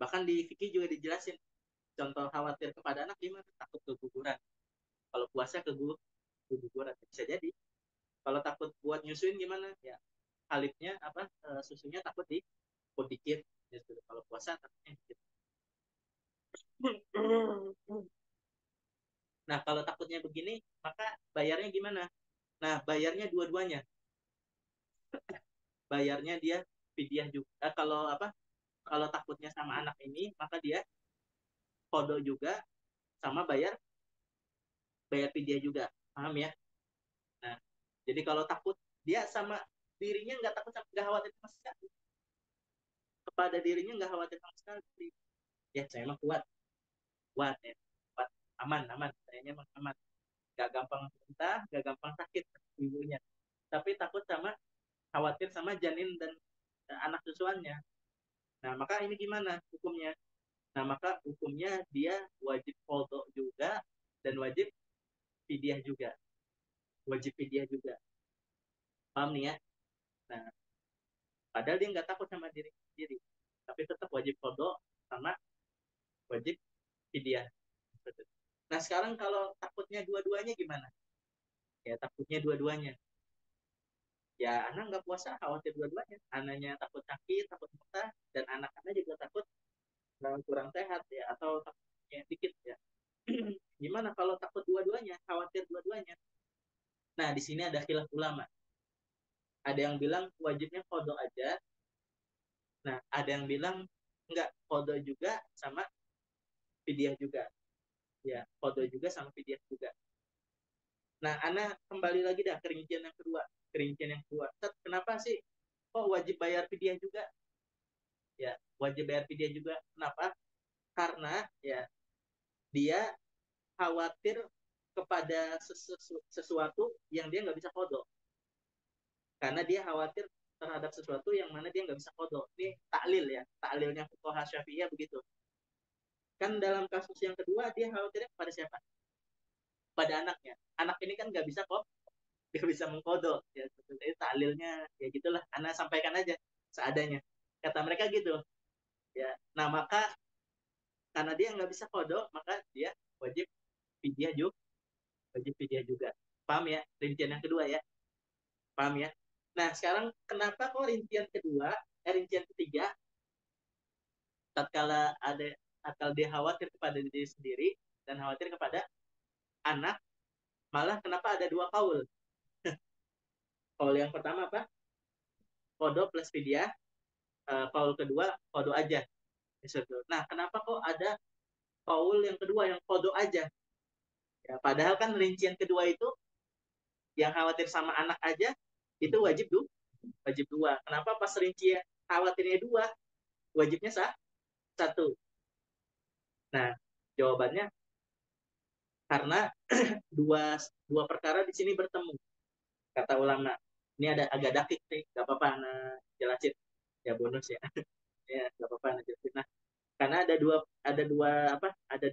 Bahkan di fikih juga dijelasin contoh khawatir kepada anak gimana, takut keguguran. Kalau puasa keguguran bisa jadi. Kalau takut buat nyusuin gimana ya, halifnya apa, susunya takut dikit ya, kalau puasa takutnya dikit. Nah kalau takutnya begini maka bayarnya gimana? Nah bayarnya dua-duanya, bayarnya dia fidyah juga. Kalau apa, kalau takutnya sama anak ini maka dia kodo juga sama bayar bayar fidyah juga, paham ya? Nah jadi kalau takut dia sama dirinya nggak takut, nggak khawatir sama sekali, kepada dirinya nggak khawatir sama sekali, ya saya mah kuat, kuat ya, kuat, aman aman, sayanya mah aman, nggak gampang muntah, nggak gampang sakit ibunya, tapi takut sama, khawatir sama janin dan anak susuannya. Nah maka ini gimana hukumnya? Nah maka hukumnya dia wajib qadha juga dan wajib fidyah juga, wajib fidyah juga, paham nih ya? Nah padahal dia nggak takut sama diri sendiri, tapi tetap wajib qadha sama wajib fidyah. Nah sekarang kalau takutnya dua-duanya gimana? Ya takutnya dua-duanya, ya anak nggak puasa khawatir dua-duanya, anaknya takut sakit, takut muntah, dan anak-anak juga takut kurang sehat ya, atau takutnya dikit ya. Gimana kalau takut dua-duanya, khawatir dua-duanya? Nah di sini ada khilaf ulama, ada yang bilang wajibnya qadha aja, nah ada yang bilang enggak, qadha juga sama fidyah juga, ya qadha juga sama fidyah juga. Nah anak kembali lagi dah kerincian yang kedua, kenapa sih kok wajib bayar fidyah juga? Ya wajib bayar fidyah juga, kenapa? Karena ya dia khawatir kepada sesuatu yang dia nggak bisa kodok, karena dia khawatir terhadap sesuatu yang mana dia nggak bisa kodok. Ini taklil ya, taklilnya fuqaha Syafi'iyah begitu. Kan dalam kasus yang kedua dia khawatirnya pada siapa? Pada anaknya. Anak ini kan nggak bisa kok, nggak bisa mengkodok ya. Jadi taklilnya ya gitulah, anak sampaikan aja seadanya, kata mereka gitu ya. Nah maka karena dia nggak bisa kodok maka dia wajib fidyah juga, wajib fidyah juga. Paham ya rincian yang kedua ya? Paham ya? Nah, sekarang kenapa kok rincian kedua, rincian ketiga, tatkala ada, tatkala dia khawatir kepada diri sendiri dan khawatir kepada anak, malah kenapa ada dua kaul? Kaul yang pertama apa? Kodo plus fidyah. Kaul kedua kodo aja. Nah, kenapa kok ada kaul yang kedua yang kodo aja? Ya, padahal kan rincian kedua itu yang khawatir sama anak aja itu wajib dua. Kenapa pas rincian khawatirnya dua, wajibnya satu? Nah, jawabannya karena dua dua perkara di sini bertemu, kata ulama. Ini ada agak dakik nih, gak apa-apa nah jelasin ya, bonus ya. Ya gak apa-apa nah jelasin. Nah karena ada dua apa, ada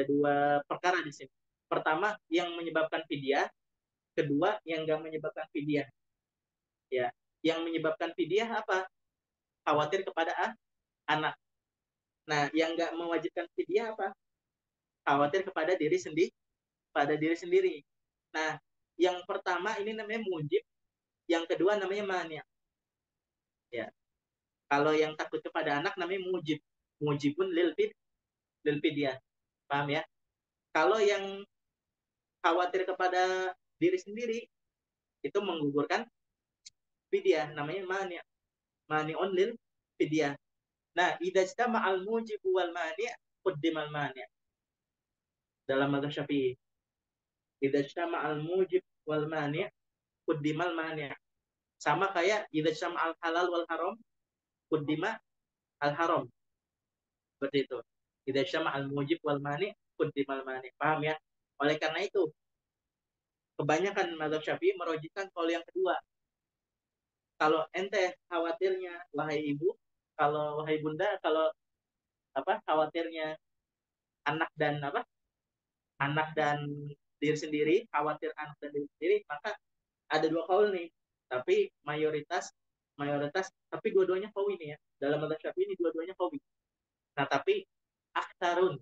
dua perkara di sini. Pertama yang menyebabkan fidyah, kedua yang gak menyebabkan fidyah ya. Yang menyebabkan fidyah apa? Khawatir kepada anak. Nah yang gak mewajibkan fidyah apa? Khawatir kepada diri sendiri, Nah, yang pertama ini namanya mujib, yang kedua namanya mania. Ya, kalau yang takut kepada anak namanya mujib, mujibun lil fidyah. Paham ya? Kalau yang khawatir kepada diri sendiri itu menggugurkan fidyah, namanya mania. Mani'un lil fidyah. Nah, idza al mujib wal mani' quddimal mani'. Dalam mazhab Syafi'i, idza al mujib wal mani' quddimal mani'. Sama kayak idza al halal wal haram quddima al haram, seperti itu. Idza syama al mujib wal mani quddimal mani. Paham ya? Oleh karena itu kebanyakan mazhab Syafi'i merujukkan kalau yang kedua. Kalau ente khawatirnya wahai ibu, kalau wahai bunda, kalau apa khawatirnya anak dan apa? Anak dan diri sendiri, khawatir anak dan diri sendiri, maka ada dua kaul nih. Tapi mayoritas mayoritas tapi dua-duanya kawi nih ya. Dalam mazhab Syafi'i ini dua-duanya kawi. Nah, tapi aktarun,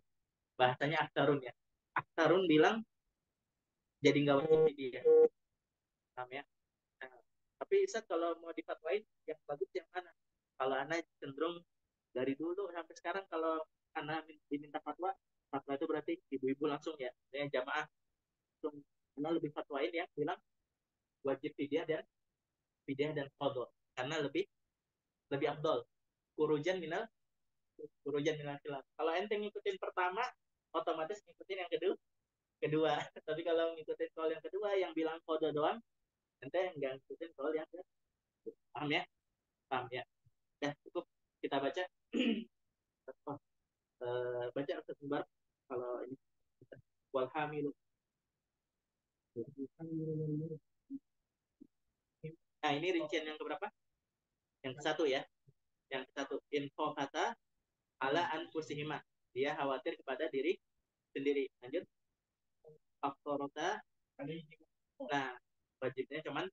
bahasanya aktarun ya. Aktarun bilang jadi nggak wajib dia. Namanya. Nah, tapi Ustaz kalau mau difatwain yang bagus yang mana? Kalau anak cenderung dari dulu sampai sekarang kalau anak diminta fatwa, fatwa itu berarti ibu-ibu langsung ya, jamaah langsung. Anak lebih fatwain ya, bilang wajib fidyah dan qadha karena lebih lebih afdol. Kurujan minal kurujan minal khilaf. Kalau ente ngikutin pertama, otomatis ngikutin yang kedua. Tapi kalau ngikutin soal yang kedua yang bilang qadha doang, ente nggak ngikutin soal yang kedua. Paham ya? Paham ya? Ya, cukup kita baca. Oh, baca Ustaz Mubarak kalau ini wal hamilu. Nah, ini rincian yang keberapa? Yang ke satu ya. Yang ke satu, info kata ala anfusihima. Dia khawatir kepada diri sendiri. Lanjut. Faktorota. Nah, wajibnya cuman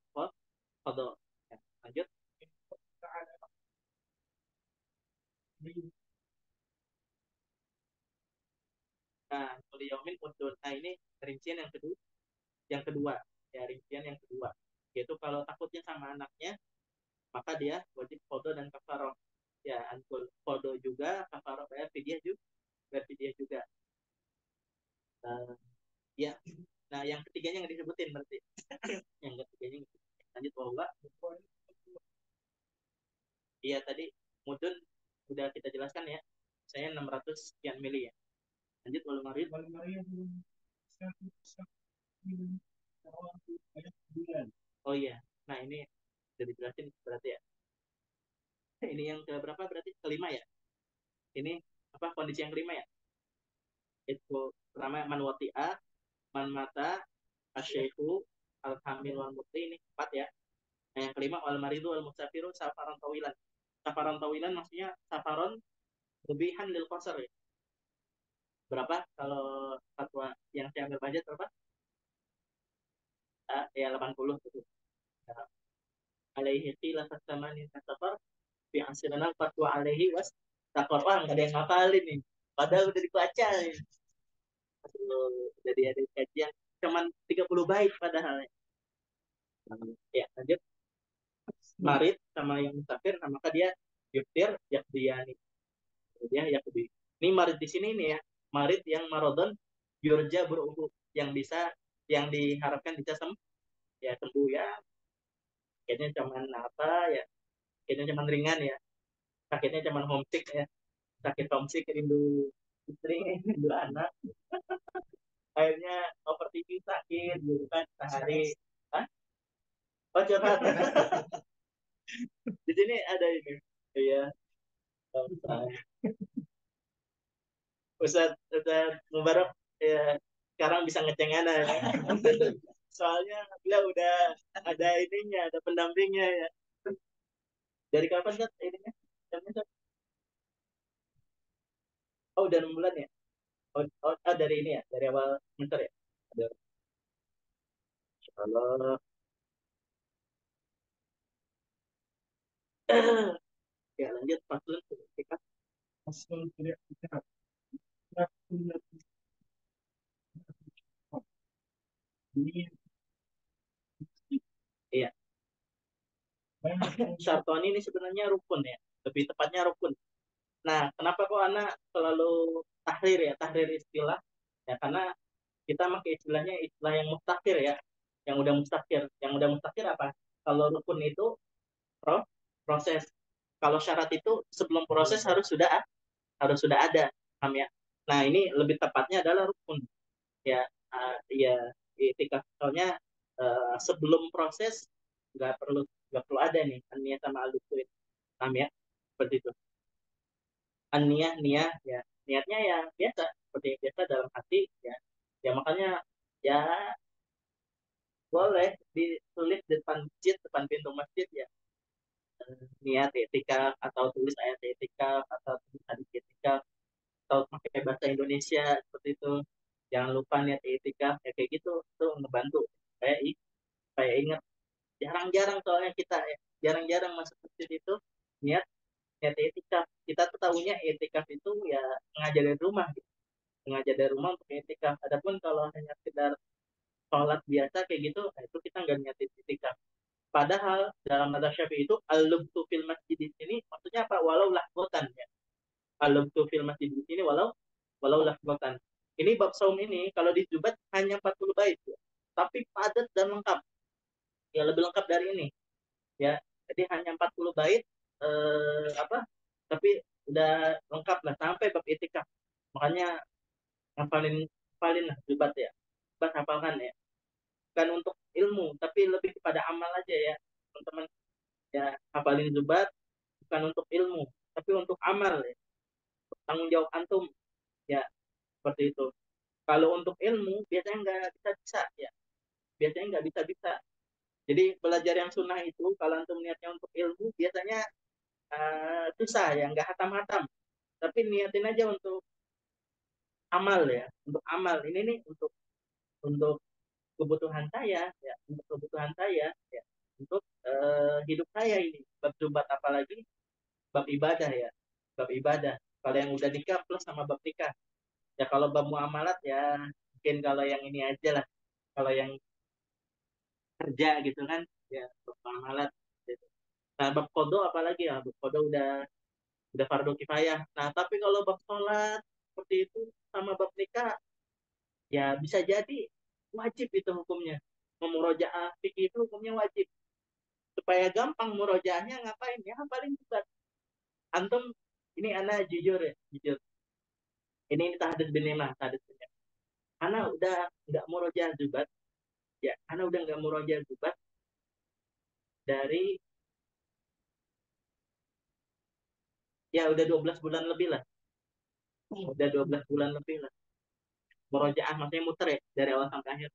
kodo. Ya, lanjut. Nah, kuliyaumin udun. Nah, ini rincian yang kedua. Yang kedua. Ya, rincian yang kedua. Yaitu kalau takutnya sama anaknya, maka dia wajib kodo dan kafaroh. Ya, ankul kodo juga, kafaroh bayar fidyah juga. Bayar fidyah juga. Uh, ya. Nah, yang ketiganya yang disebutin berarti. Yang ketiganya yang disebutin. Lanjut bahwa iya tadi mudun sudah kita jelaskan ya. Saya 600 sekian mili ya. Lanjut wal marid. Oh iya. Nah, ini sudah dijelasin berarti ya. Ini yang ke berapa berarti? Kelima ya. Ini apa kondisi yang kelima ya? Itu pertama man wati'a, man mata, asyaihu, al hamil wal muti, ini empat ya. Nah, yang kelima wal maridu wal musafiru safaron tawilan. Safaron tawilan maksudnya safaron lebihan lil qasar ya. Berapa kalau fatwa yang saya ambil budget berapa? Ya 80 gitu. Nah, alaihi qila fasamanin safar fi asrina fatwa alaihi was takor. Wah, nggak ada yang ngapalin nih. Padahal udah dibaca nih. Jadi ada kajian cuman 30 bait padahal. Ya, lanjut. Marid sama yang musafir, nah maka dia yuktir yakdiyani. Dia yakdi. Ini marid di sini nih ya. Marid yang marodon yurja beruhu yang bisa yang diharapkan bisa ya sembuh ya. Kayaknya cuman apa ya? Kayaknya cuman ringan ya. Sakitnya cuman homesick ya. Sakit homesick rindu istri, rindu anak. Akhirnya overthinking sakit gitu kan sehari. Hah? Oh, curhat. Di sini ada ini. Iya. Ustaz Mubarak ya, sekarang bisa ngeceng Ana ya. Soalnya beliau udah ada ininya, ada pendampingnya ya. Dari kapan kan ininya? Oh, udah 6 bulan ya? Dari ini ya, dari awal semester ya? Ada. Kalau ya lanjut paslon ketika paslon tidak kita ini iya. Syartoni ini sebenarnya rukun ya, lebih tepatnya rukun. Nah, kenapa kok anak selalu tahrir ya, tahrir istilah? Ya karena kita pakai istilahnya istilah yang mustakir ya, yang udah mustakir. Yang udah mustakir apa? Kalau rukun itu proses. Kalau syarat itu sebelum proses harus sudah ada, paham ya? Nah, ini lebih tepatnya adalah rukun. Ya, ya, etika soalnya sebelum proses nggak perlu ada nih niat sama al paham ya? Seperti itu. Niat niat ya niatnya ya biasa seperti biasa dalam hati ya ya makanya ya boleh ditulis depan masjid depan pintu masjid ya niat etika atau tulis ayat etika atau tulis hadis etika atau pakai bahasa Indonesia seperti itu jangan lupa niat itikaf ya kayak gitu tuh ngebantu kayak kayak ingat jarang-jarang soalnya kita ya jarang-jarang masuk masjid itu niat niat itikaf kita tuh tahunya itikaf itu ya ngajar dari rumah gitu ngajar dari rumah untuk itikaf adapun kalau hanya sekedar sholat biasa kayak gitu nah itu kita nggak niat itikaf padahal dalam mazhab syafi'i itu al-lubtu fil masjid di sini maksudnya apa walau lahbotan ya al-lubtu fil masjid di sini walau walau lahbotan ini bab saum ini kalau di Jubat hanya 40 bait ya. Tapi padat dan lengkap ya lebih lengkap dari ini ya jadi hanya 40 bait apa tapi udah lengkap lah sampai bab itikaf makanya ngapalin ngapalin lah Jubat ya Jubat hafalkan ya bukan untuk ilmu tapi lebih kepada amal aja ya teman-teman ya hafalin Jubat bukan untuk ilmu tapi untuk amal ya tanggung jawab antum ya seperti itu kalau untuk ilmu biasanya nggak bisa bisa ya biasanya nggak bisa bisa jadi belajar yang sunnah itu kalau antum niatnya untuk ilmu biasanya susah ya nggak hatam-hatam tapi niatin aja untuk amal ya untuk amal ini nih untuk kebutuhan saya ya untuk kebutuhan saya ya untuk hidup saya ini bab jubat apalagi bab ibadah ya bab ibadah kalau yang udah nikah plus sama bab nikah ya kalau bab muamalat ya mungkin kalau yang ini aja lah kalau yang kerja gitu kan ya bab muamalat gitu. Nah bab kodo apalagi ya bab kodo udah fardu kifayah nah tapi kalau bab sholat seperti itu sama bab nikah ya bisa jadi wajib itu hukumnya memurojaah fikih itu hukumnya wajib supaya gampang murojaahnya ngapain ya paling juga antum ini anak jujur ya jujur ini tahdid bin Imam tahdid bin Imam anak udah nggak murojaah jubat ya anak udah nggak murojaah jubat dari ya udah 12 bulan lebih lah udah 12 bulan lebih lah murojaah maksudnya muter ya dari awal sampai akhir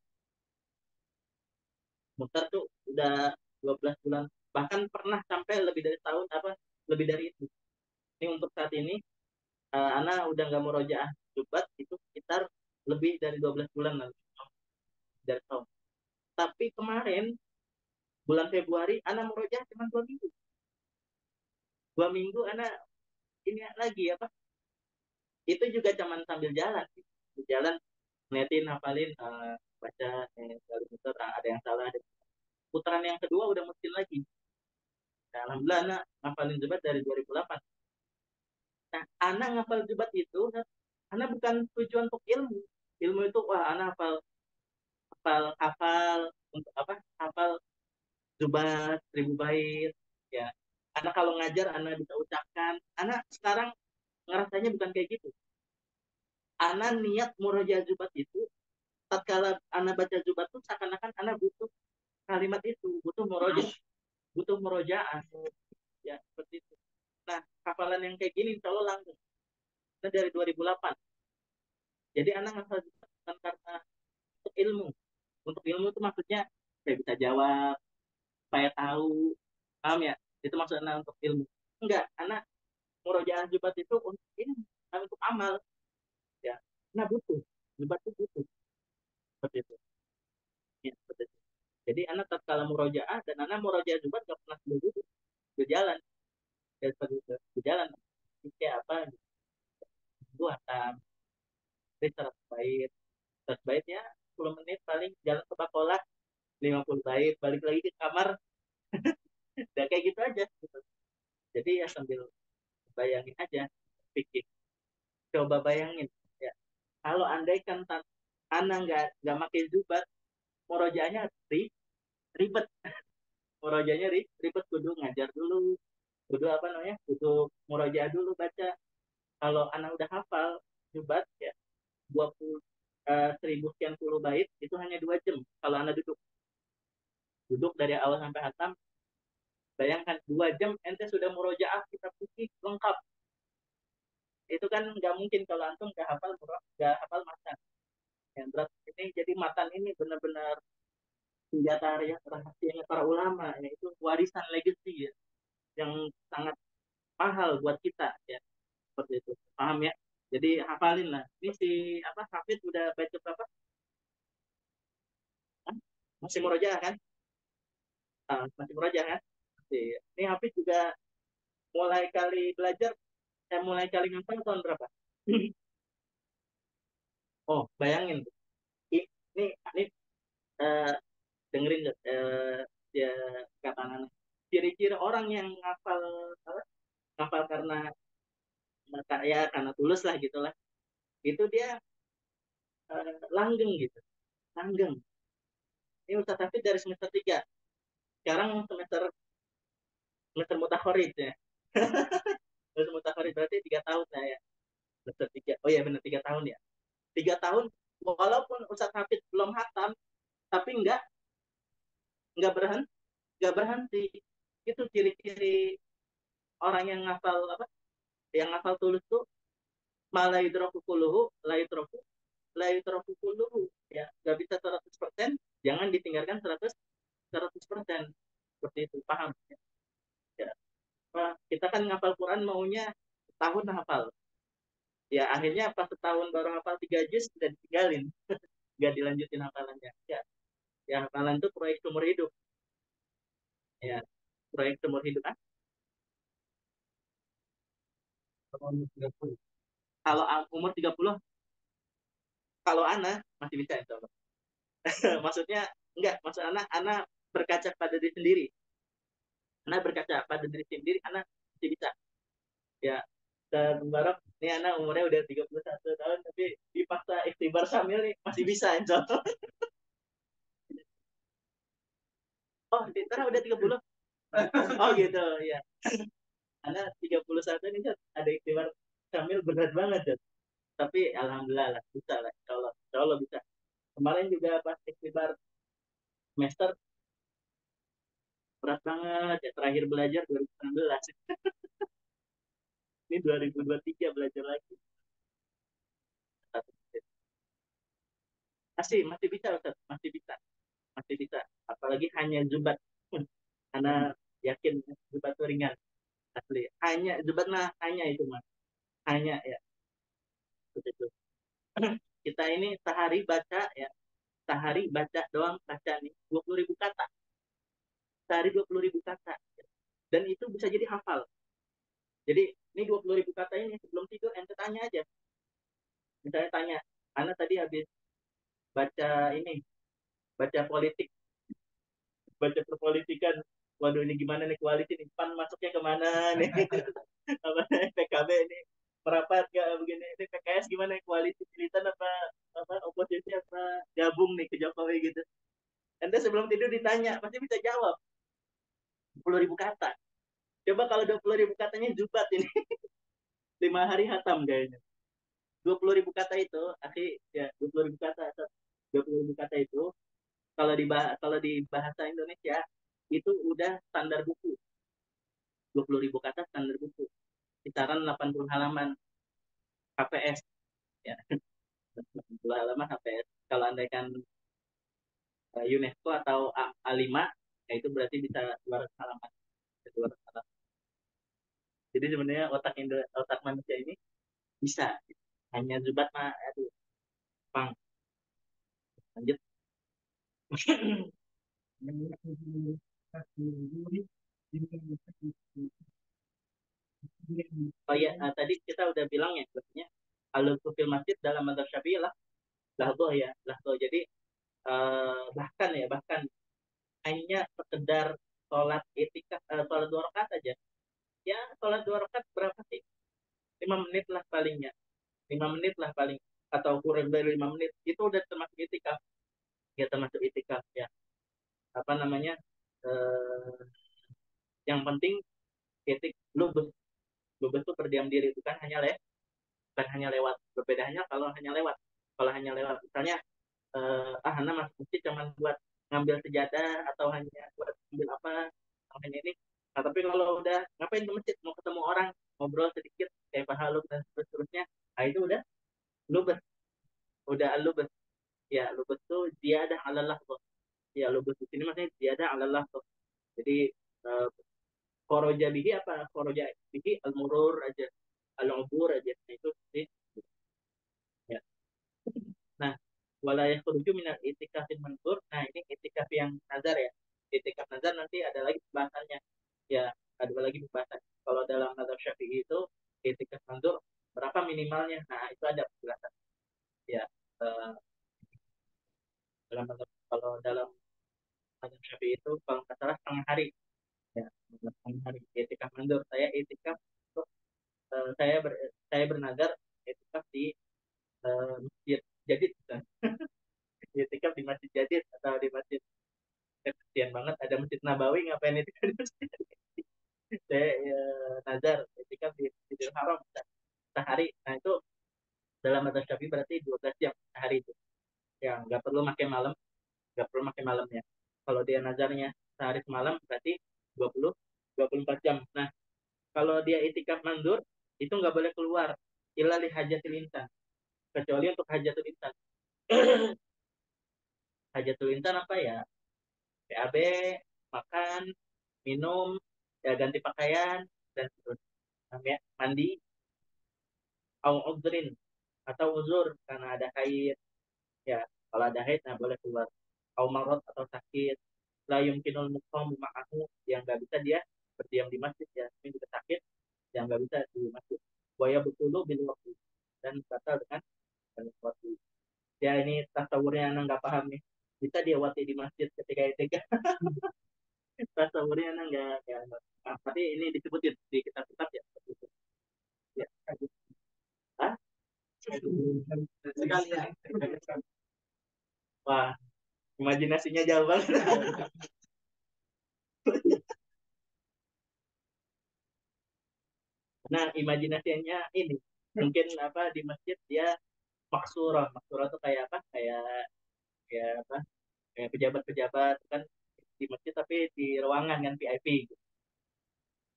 muter tuh udah 12 bulan bahkan pernah sampai lebih dari tahun apa lebih dari itu ini untuk saat ini Ana udah nggak murojaah jubat itu sekitar lebih dari 12 bulan lah dari tahun tapi kemarin bulan Februari Ana murojaah cuma 2 minggu 2 minggu Ana ini lagi apa itu juga cuman sambil jalan jalan ngeliatin hafalin baca dari muter ada yang salah ada putaran yang kedua udah mungkin lagi nah, alhamdulillah Ana hafalin jubat dari 2008 nah Ana ngafal jubat itu Ana bukan tujuan untuk ilmu ilmu itu wah Ana hafal hafal hafal untuk apa hafal Zubat, 1000 bait, ya. Anak kalau ngajar, anak bisa ucapkan. Anak sekarang ngerasanya bukan kayak gitu. Anak niat murojaah Zubat itu, tatkala anak baca Zubat itu seakan-akan anak butuh kalimat itu, butuh murojaah, butuh murojaah. Ya, seperti itu. Nah, hafalan yang kayak gini insya Allah langsung. Itu dari 2008. Jadi anak ngasal Zubat bukan karena untuk ilmu. Untuk ilmu itu maksudnya saya bisa jawab, saya tahu, paham ya? Itu maksudnya untuk ilmu. Enggak, anak murojaah jubat itu untuk ini untuk amal ya nah butuh jubat itu butuh seperti itu ya, seperti itu jadi anak tatkala murojaah dan anak murojaah jubat gak pernah dulu berjalan ya seperti itu berjalan kayak apa dua tam dari 100 bait 100 bait ya 10 menit paling jalan ke bakolah 50 bait balik lagi ke kamar dan kayak gitu aja gitu. Jadi ya sambil bayangin aja pikir coba bayangin ya kalau andai kan anak nggak pakai jubat murojaahnya ribet murojaahnya ribet kudu ngajar dulu kudu apa namanya kudu murojaah dulu baca kalau anak udah hafal jubat ya 20 seribu sekian puluh bait itu hanya 2 jam kalau anak duduk duduk dari awal sampai hatam bayangkan 2 jam ente sudah murojaah kita putih lengkap itu kan nggak mungkin kalau antum nggak hafal matan yang berat ini jadi matan ini benar-benar senjata rahasianya para ulama ya itu warisan legacy ya yang sangat mahal buat kita ya seperti itu paham ya Jadi hafalin lah. Ini si apa Hafid udah baca berapa? Hah? Masih murojaah kan? Masih murojaah kan? Ini Hafid juga mulai kali belajar, mulai kali ngapal tahun berapa? Oh, bayangin. Ini eh, dengerin ya kata anak. Ciri-ciri orang yang ngapal apa, ngapal karena ya karena tulus lah gitulah. Itu dia langgeng gitu, langgeng. Ini Ustaz Hafid dari semester 3. Sekarang semester semester mutakhorij ya. Semester mutakhorij berarti 3 tahun lah ya. Semester 3. Oh iya benar 3 tahun ya. 3 tahun walaupun Ustaz Hafid belum hatam, tapi enggak berhenti. Itu ciri-ciri orang yang ngafal apa? Yang ngafal tulus tuh malaidroku kuluhu, laitroku kuluhu. Ya, nggak bisa 100%, jangan ditinggalkan 100%. Seperti itu, paham? Ya, kita kan ngapal Quran maunya setahun hafal. Ya, akhirnya pas setahun baru hafal 3 juz udah ditinggalin, nggak dilanjutin hafalannya. Ya, ya hafalan itu proyek seumur hidup. Ya, proyek seumur hidup. Kalau umur 30, kalau Ana masih bisa insya Allah. Maksudnya enggak, maksud anak berkaca pada diri sendiri. Anak berkaca pada diri sendiri, anak masih bisa. Ya, dan berharap ini anak umurnya udah 31 tahun tapi dipaksa ikhtibar sambil nih masih bisa insya Allah. Oh, di sana udah 30. Oh gitu, ya. Anak 31 ini kan ada ikhtibar sambil berat banget kan. Tapi alhamdulillah lah, bisa lah, insya Allah bisa. Kemarin juga pas ikhtibar semester berat banget ya, terakhir belajar 2019. Ini 2023 belajar lagi. Masih bisa Ustaz, masih bisa, masih bisa. Apalagi hanya Zubat. Karena yakin Zubat itu ringan asli. Hanya Zubat mah hanya itu mah. Hanya ya begitu. Kita ini sehari baca ya, sehari baca doang baca nih 20.000 kata. Sehari 20.000 kata. Dan itu bisa jadi hafal. Jadi ini 20.000 kata ini sebelum tidur ente tanya aja. Misalnya tanya, Ana tadi habis baca ini, baca politik, baca perpolitikan. Waduh ini gimana nih koalisi nih, PAN masuknya kemana nih? Apa PKB ini merapat gak begini? Ini PKS gimana nih, koalisi militan apa oposisi apa gabung nih ke Jokowi gitu? Anda sebelum tidur ditanya pasti bisa jawab 10.000 kata. Coba kalau 20.000 katanya jubat ini 5 hari hatam kayaknya. 20.000 kata itu, akhi ya 20.000 kata, 20.000 kata itu kalau di bahasa Indonesia itu udah standar buku. 20.000 kata standar buku. Kisaran 80 halaman HPS ya. 80 halaman HPS. Kalau andaikan UNESCO atau A5 ya itu berarti bisa 200 halaman. 200 halaman. Jadi sebenarnya otak manusia ini bisa. Hanya Zubat mah aduh, pang lanjut. Oh iya, tadi kita udah bilang ya, maksudnya al-fil masjid dalam madzhab Syafi'i lah lahdoh ya, lahdoh. Jadi bahkan hanya sekedar sholat etika, sholat 2 rakaat aja. Ya, sholat 2 rakaat berapa sih? 5 menit lah palingnya. 5 menit lah paling, atau kurang dari 5 menit. Itu udah termasuk etika. Ya termasuk etika ya. Apa namanya? Eh, yang penting etik lubus. Lubus itu berdiam diri, bukan hanya lewat. Berbedanya kalau hanya lewat. Kalau hanya lewat, misalnya Hana masuk masjid cuma buat ngambil sejadah atau hanya buat ngambil apa, atau hanya ini. Nah, tapi kalau udah ngapain ke masjid, mau ketemu orang, ngobrol sedikit, kayak pahaluk dan seterusnya, nah itu udah lubes, udah lubes. Ya, lubes tuh dia ada alallah tuh. Ya, lubes di sini maksudnya dia ada alallah tuh. Jadi uh, koroja bihi apa? Koroja bihi al-murur aja, al-ubur aja. Nah, itu sih. Nah, wala yakhruju minal itikafil mandur. Nah, ini itikaf yang nazar ya. Itikaf nazar nanti ada lagi pembahasannya. Ya, ada lagi pembahasan. Kalau dalam mazhab Syafi'i itu itikaf mandur berapa minimalnya? Nah, itu ada penjelasan. Ya, eh, kalau dalam mazhab Syafi'i itu kalau nggak salah setengah hari. Ya, setengah hari. Itikaf mandur. Saya itikaf saya bernazar itikaf di masjid Jadid, bukan? Itikaf di masjid Jadid atau di masjid kesian banget ada masjid Nabawi, ngapain itu kan saya nazar ketika di Masjidil Haram sehari. Nah itu dalam madzhab Syafi'i berarti 12 jam sehari itu, ya nggak perlu pakai malam, nggak perlu pakai malamnya. Kalau dia nazarnya sehari semalam berarti 24 jam. Nah kalau dia itikaf mandur itu nggak boleh keluar illa li hajatil insan, kecuali untuk hajatul insan. Hajatul insan apa ya? PAB, makan, minum, ya ganti pakaian, dan seterusnya. Mandi, au udrin, atau uzur karena ada haid. Ya, kalau ada haid, nah boleh keluar. Au marot atau sakit. La yumkinul muqam ma'ahu, yang nggak bisa dia berdiam di masjid, ya. Ini juga sakit, yang nggak bisa di masjid. Waya betulu bil waktu. Dan batal dengan waktu. Ya, ini tasawurnya anak nggak paham nih. Bisa dia wati di masjid ketika itu. Tasawurnya anak nggak. Nah, tapi ini disebutin di kitab-kitab ya. Ya. Hah? Sekali ya. Wah, imajinasinya jauh banget. Nah, imajinasinya ini mungkin apa di masjid dia maksurah. Maksurah itu kayak apa? Kayak apa? Kayak pejabat-pejabat kan di masjid tapi di ruangan kan VIP gitu.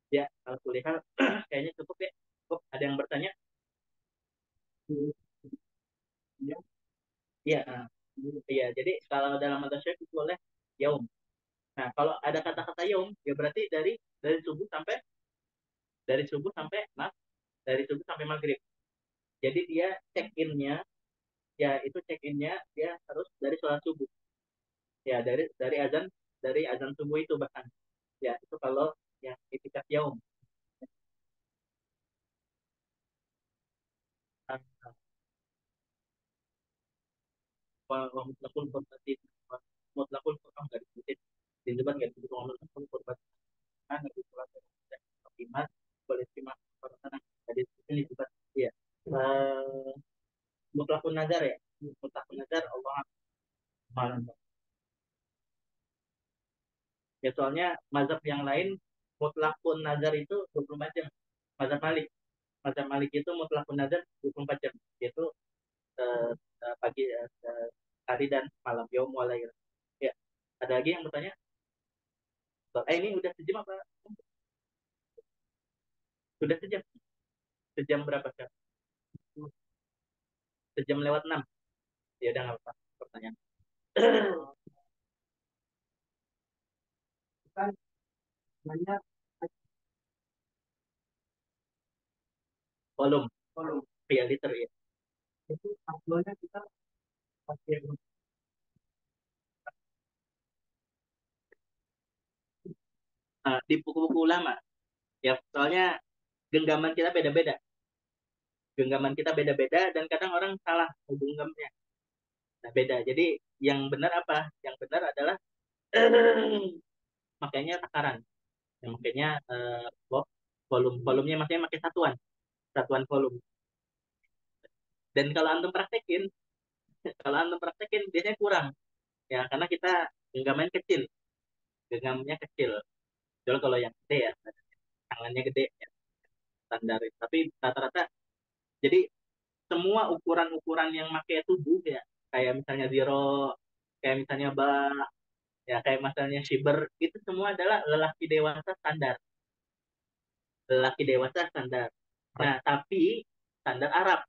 Ya, kalau kuliah kayaknya cukup ya. Cukup. Ada yang bertanya? Iya. Iya, iya. Jadi kalau dalam madzhab Syafi'i itu boleh yaum. Nah, kalau ada kata-kata yaum, ya berarti dari subuh sampai maaf, dari subuh sampai maghrib. Jadi dia check innya, ya itu check innya dia harus dari sholat subuh. Ya dari azan subuh itu bahkan. Ya itu kalau yang itikaf yaum. Wa mutlaqul qurbatin, mutlaqul qurban nggak disebutin. Di depan nggak disebut wa mutlaqul qurbatin. Nah, nggak sholat iman boleh terima pertama. Jadi ini juga iya. Eh, Mutlaqun nazar ya. Mutlaqun nazar Allah malam. Ya soalnya mazhab yang lain mutlaqun nazar itu 24 jam. Mazhab Malik. Mazhab Malik itu mutlaqun nazar 24 jam. Yaitu eh, pagi, hari dan malam, yaum walail. Ya, ada lagi yang bertanya? Ini udah sejam apa? Sudah sejam. Sejam berapa kan? Sejam lewat 6. Ya udah nggak apa-apa. Pertanyaan. Kan banyak volume. Volume. Ya, liter ya. Itu tablonya kita pakai di buku-buku ulama. Ya, soalnya genggaman kita beda-beda. Genggaman kita beda-beda dan kadang orang salah genggamnya. Nah, beda. Jadi yang benar apa? Yang benar adalah makanya takaran. Yang makanya volumenya maksudnya pakai satuan volume. Dan kalau antum praktekin biasanya kurang. Ya, karena kita genggamannya kecil, genggamnya kecil. Jadi kalau yang gede ya, tangannya gede ya, standar. Tapi rata-rata jadi semua ukuran-ukuran yang pakai tubuh ya, kayak misalnya zero, kayak misalnya ya kayak misalnya shiber, itu semua adalah lelaki dewasa standar. Nah, tapi standar Arab,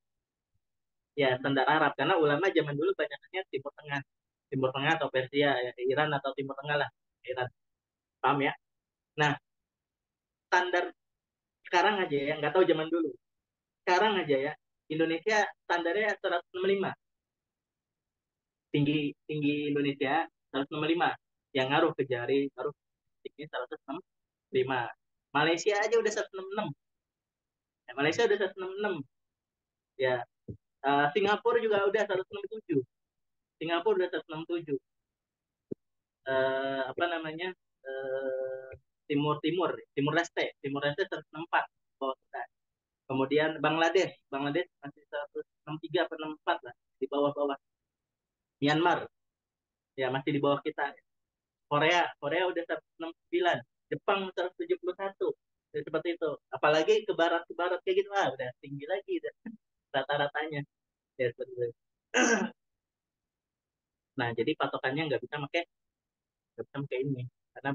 ya standar Arab karena ulama zaman dulu banyaknya Timur Tengah atau Persia, ya, Iran atau Timur Tengah lah, Iran, paham ya? Nah, standar sekarang aja ya, nggak tahu zaman dulu. Sekarang aja ya, Indonesia standarnya 165. tinggi tinggi Indonesia 165, yang ngaruh ke jari ngaruh tinggi 165. Malaysia aja udah 166. Ya, Malaysia udah 166 ya. Singapura juga udah 167. Singapura udah 167. Apa namanya, eh, Timur Timur Timur Leste, Timur Leste 164. Oh, nah. Kemudian Bangladesh, Bangladesh masih 163 atau 64 lah, di bawah-bawah. Myanmar ya masih di bawah kita. Korea, Korea udah 169. Jepang 171. Ya, seperti itu. Apalagi ke barat kayak gitu, udah tinggi lagi udah, rata-ratanya. Ya, seperti itu. Nah, jadi patokannya nggak bisa pakai ini karena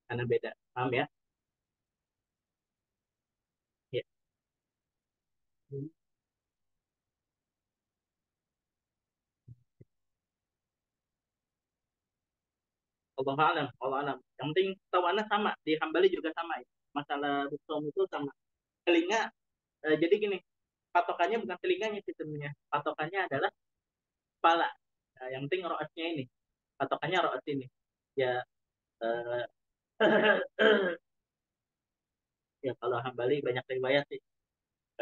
karena beda. Paham ya? Ya. Allah alam, Allah alam. Yang penting tawana sama, di Hambali juga sama ya. Masalah bukom itu sama. Telinga, jadi gini, patokannya bukan telinganya sih sebenarnya. Patokannya adalah kepala. Nah, yang penting roasnya ini. Patokannya roas ini. Ya, eh, ya kalau Hambali banyak riwayat sih.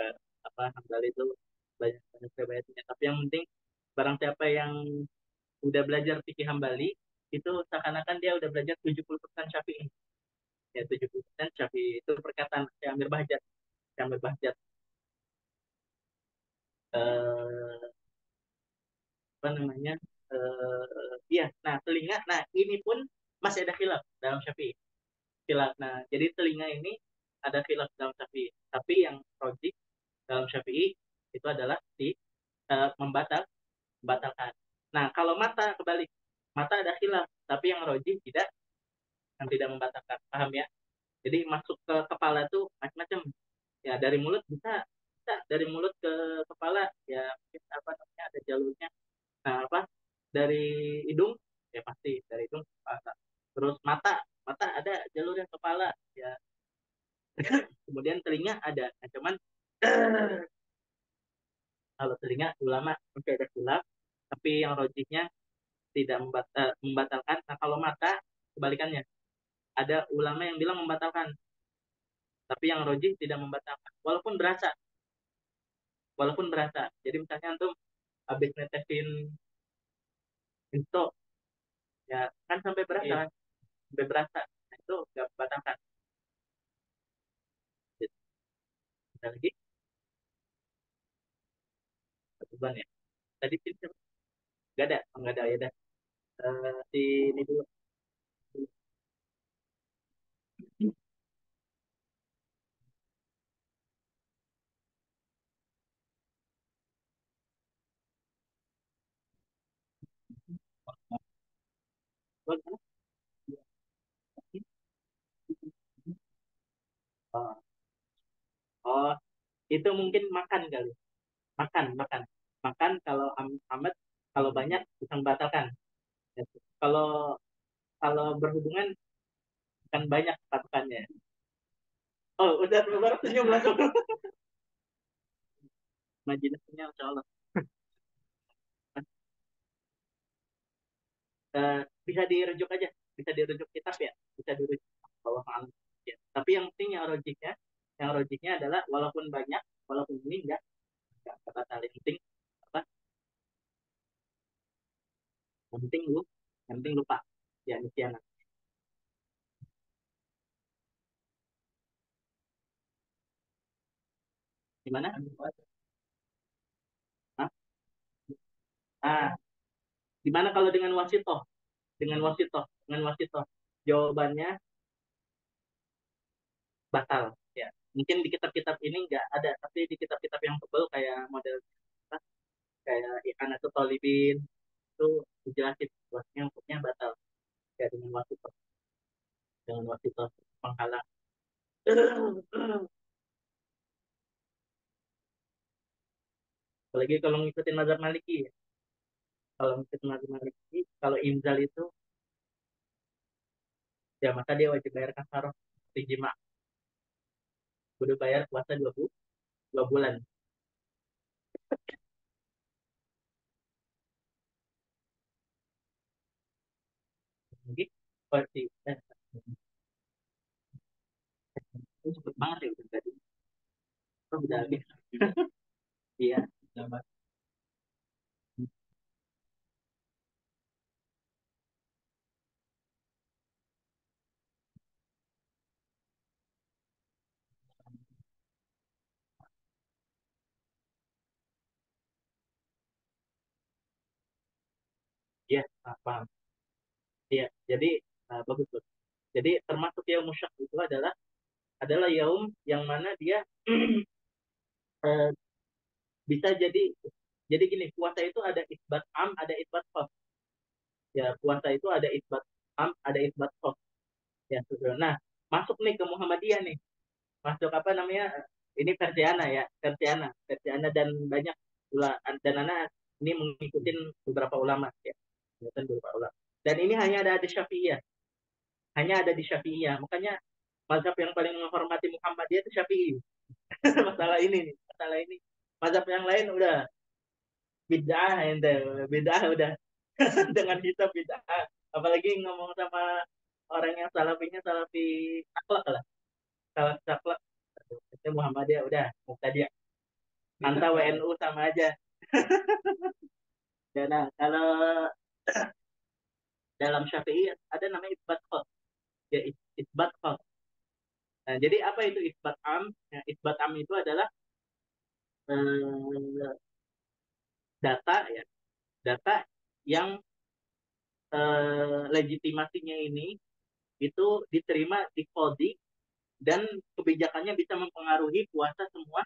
Eh, Hambali itu banyak banyak riwayatnya. Tapi yang penting barang siapa yang udah belajar fikih Hambali itu seakan-akan dia udah belajar 70% Syafi'i. Ya 70% Syafi'i itu perkataan Syekh Amir Bahjat. Syekh Amir Bahjat. Eh, apa namanya? Iya, nah telinga, nah ini pun masih ada khilaf dalam Syafi'i. Khilaf. Nah, jadi telinga ini ada khilaf dalam Syafi'i. Tapi yang rojih dalam Syafi'i itu adalah membatalkan. Nah, kalau mata kebalik, mata ada khilaf, tapi yang rojih tidak, yang tidak membatalkan. Paham ya? Jadi masuk ke kepala tuh macam-macam. Ya dari mulut bisa, bisa dari mulut ke kepala ya, mungkin apa namanya ada jalurnya. Nah, apa dari hidung ya pasti dari hidung ke kepala. Terus mata, mata ada jalurnya ke kepala ya. Kemudian telinga ada. Nah, cuman kalau telinga ulama masih ada khilaf, tapi yang rojihnya tidak membatalkan. Nah, kalau mata kebalikannya. Ada ulama yang bilang membatalkan, tapi yang rojih tidak membatalkan. Walaupun berasa. Jadi misalnya antum habis netesin itu ya kan sampai berasa kan, sampai berasa. Nah, itu nggak membatalkan. Jadi, ada lagi beban ya. Tadi sih nggak ada, nggak ada ya dah. Si ini dulu. Oh, oh, itu mungkin makan kali. Makan, makan. Makan kalau amat, kalau banyak bisa membatalkan. Ya. Kalau kalau berhubungan kan banyak patokannya. Oh, udah baru senyum langsung. Imajinasinya Masya Allah. Bisa dirujuk aja, bisa dirujuk kitab ya, bisa dirujuk bawah malam. Ya. Tapi yang penting yang logiknya adalah walaupun ini enggak kata yang penting apa? Yang penting yang penting lupa. Ya, nisyanan. Gimana? Hah? Ah, gimana kalau dengan wasitoh? Dengan wasitoh. Jawabannya batal. Ya, mungkin di kitab-kitab ini nggak ada, tapi di kitab-kitab yang tebal kayak model apa, kayak Ikan atau Tolibin itu dijelasin bahwasanya hukumnya batal ya dengan wasito penghalang. Apalagi kalau ngikutin mazhab Maliki ya. Kalau ngikutin mazhab Maliki, kalau inzal itu ya maka dia wajib bayar kafaroh seperti jima. Kudu bayar puasa 2 bulan. Oke, seperti itu cepet banget ya udah tadi. Oh, udah habis. Iya. Iya, paham. Iya, jadi bagus tuh. Jadi termasuk yaum syak itu adalah yaum yang mana dia eh, bisa jadi gini, puasa itu ada isbat am, ada isbat khos. Ya, puasa itu ada isbat am, ada isbat khos. Ya, betul. Nah, masuk nih ke Muhammadiyah nih. Masuk apa namanya? Ini versi Ana dan banyak dan anak ini mengikuti beberapa ulama ya. Mengikuti beberapa ulama. Dan ini hanya ada di Syafi'iyah, hanya ada di Syafi'iyah. Makanya mazhab yang paling menghormati Muhammadiyah itu Syafi'i. Masalah ini nih, masalah ini. Mazhab yang lain udah bid'ah ente, bid'ah udah dengan hisab bid'ah. Apalagi ngomong sama orang yang salafi akhlak lah, salafi akhlak. Itu Muhammadiyah udah Muqtadiyah. Anta WNU sama aja. Dan nah, kalau dalam Syafi'i ada namanya isbat khos, ya isbat khos. Nah, jadi apa itu isbat am? Ya, isbat am itu adalah eh, data ya, data yang legitimasinya ini itu diterima di Kodi dan kebijakannya bisa mempengaruhi puasa semua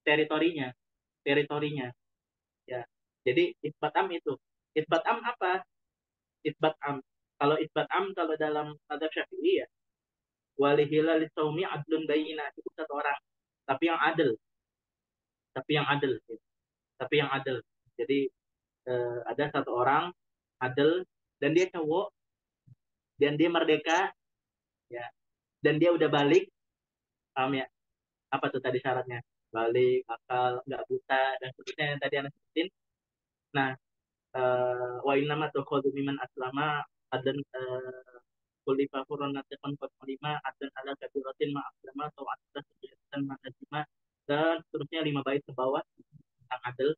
teritorinya, teritorinya. Ya, jadi isbat am itu. Isbat am apa? Isbat am. Kalau isbat am kalau dalam mazhab Syafi'i ya, wali hilal saumi adlun bayina itu satu orang, tapi yang adil, tapi yang adil, ya. Tapi yang adil. Jadi ada satu orang adil dan dia cowok dan dia merdeka ya dan dia udah balik, paham ya? Apa tuh tadi syaratnya? Balik, akal, nggak buta dan seterusnya yang tadi anda sebutin. Nah, wa inna ma tukhadu miman aslama adan kulli fafurun natiqan lima adan ala kabiratin ma aslama atau atas dan manajima dan seterusnya 5 bait ke bawah tentang adil.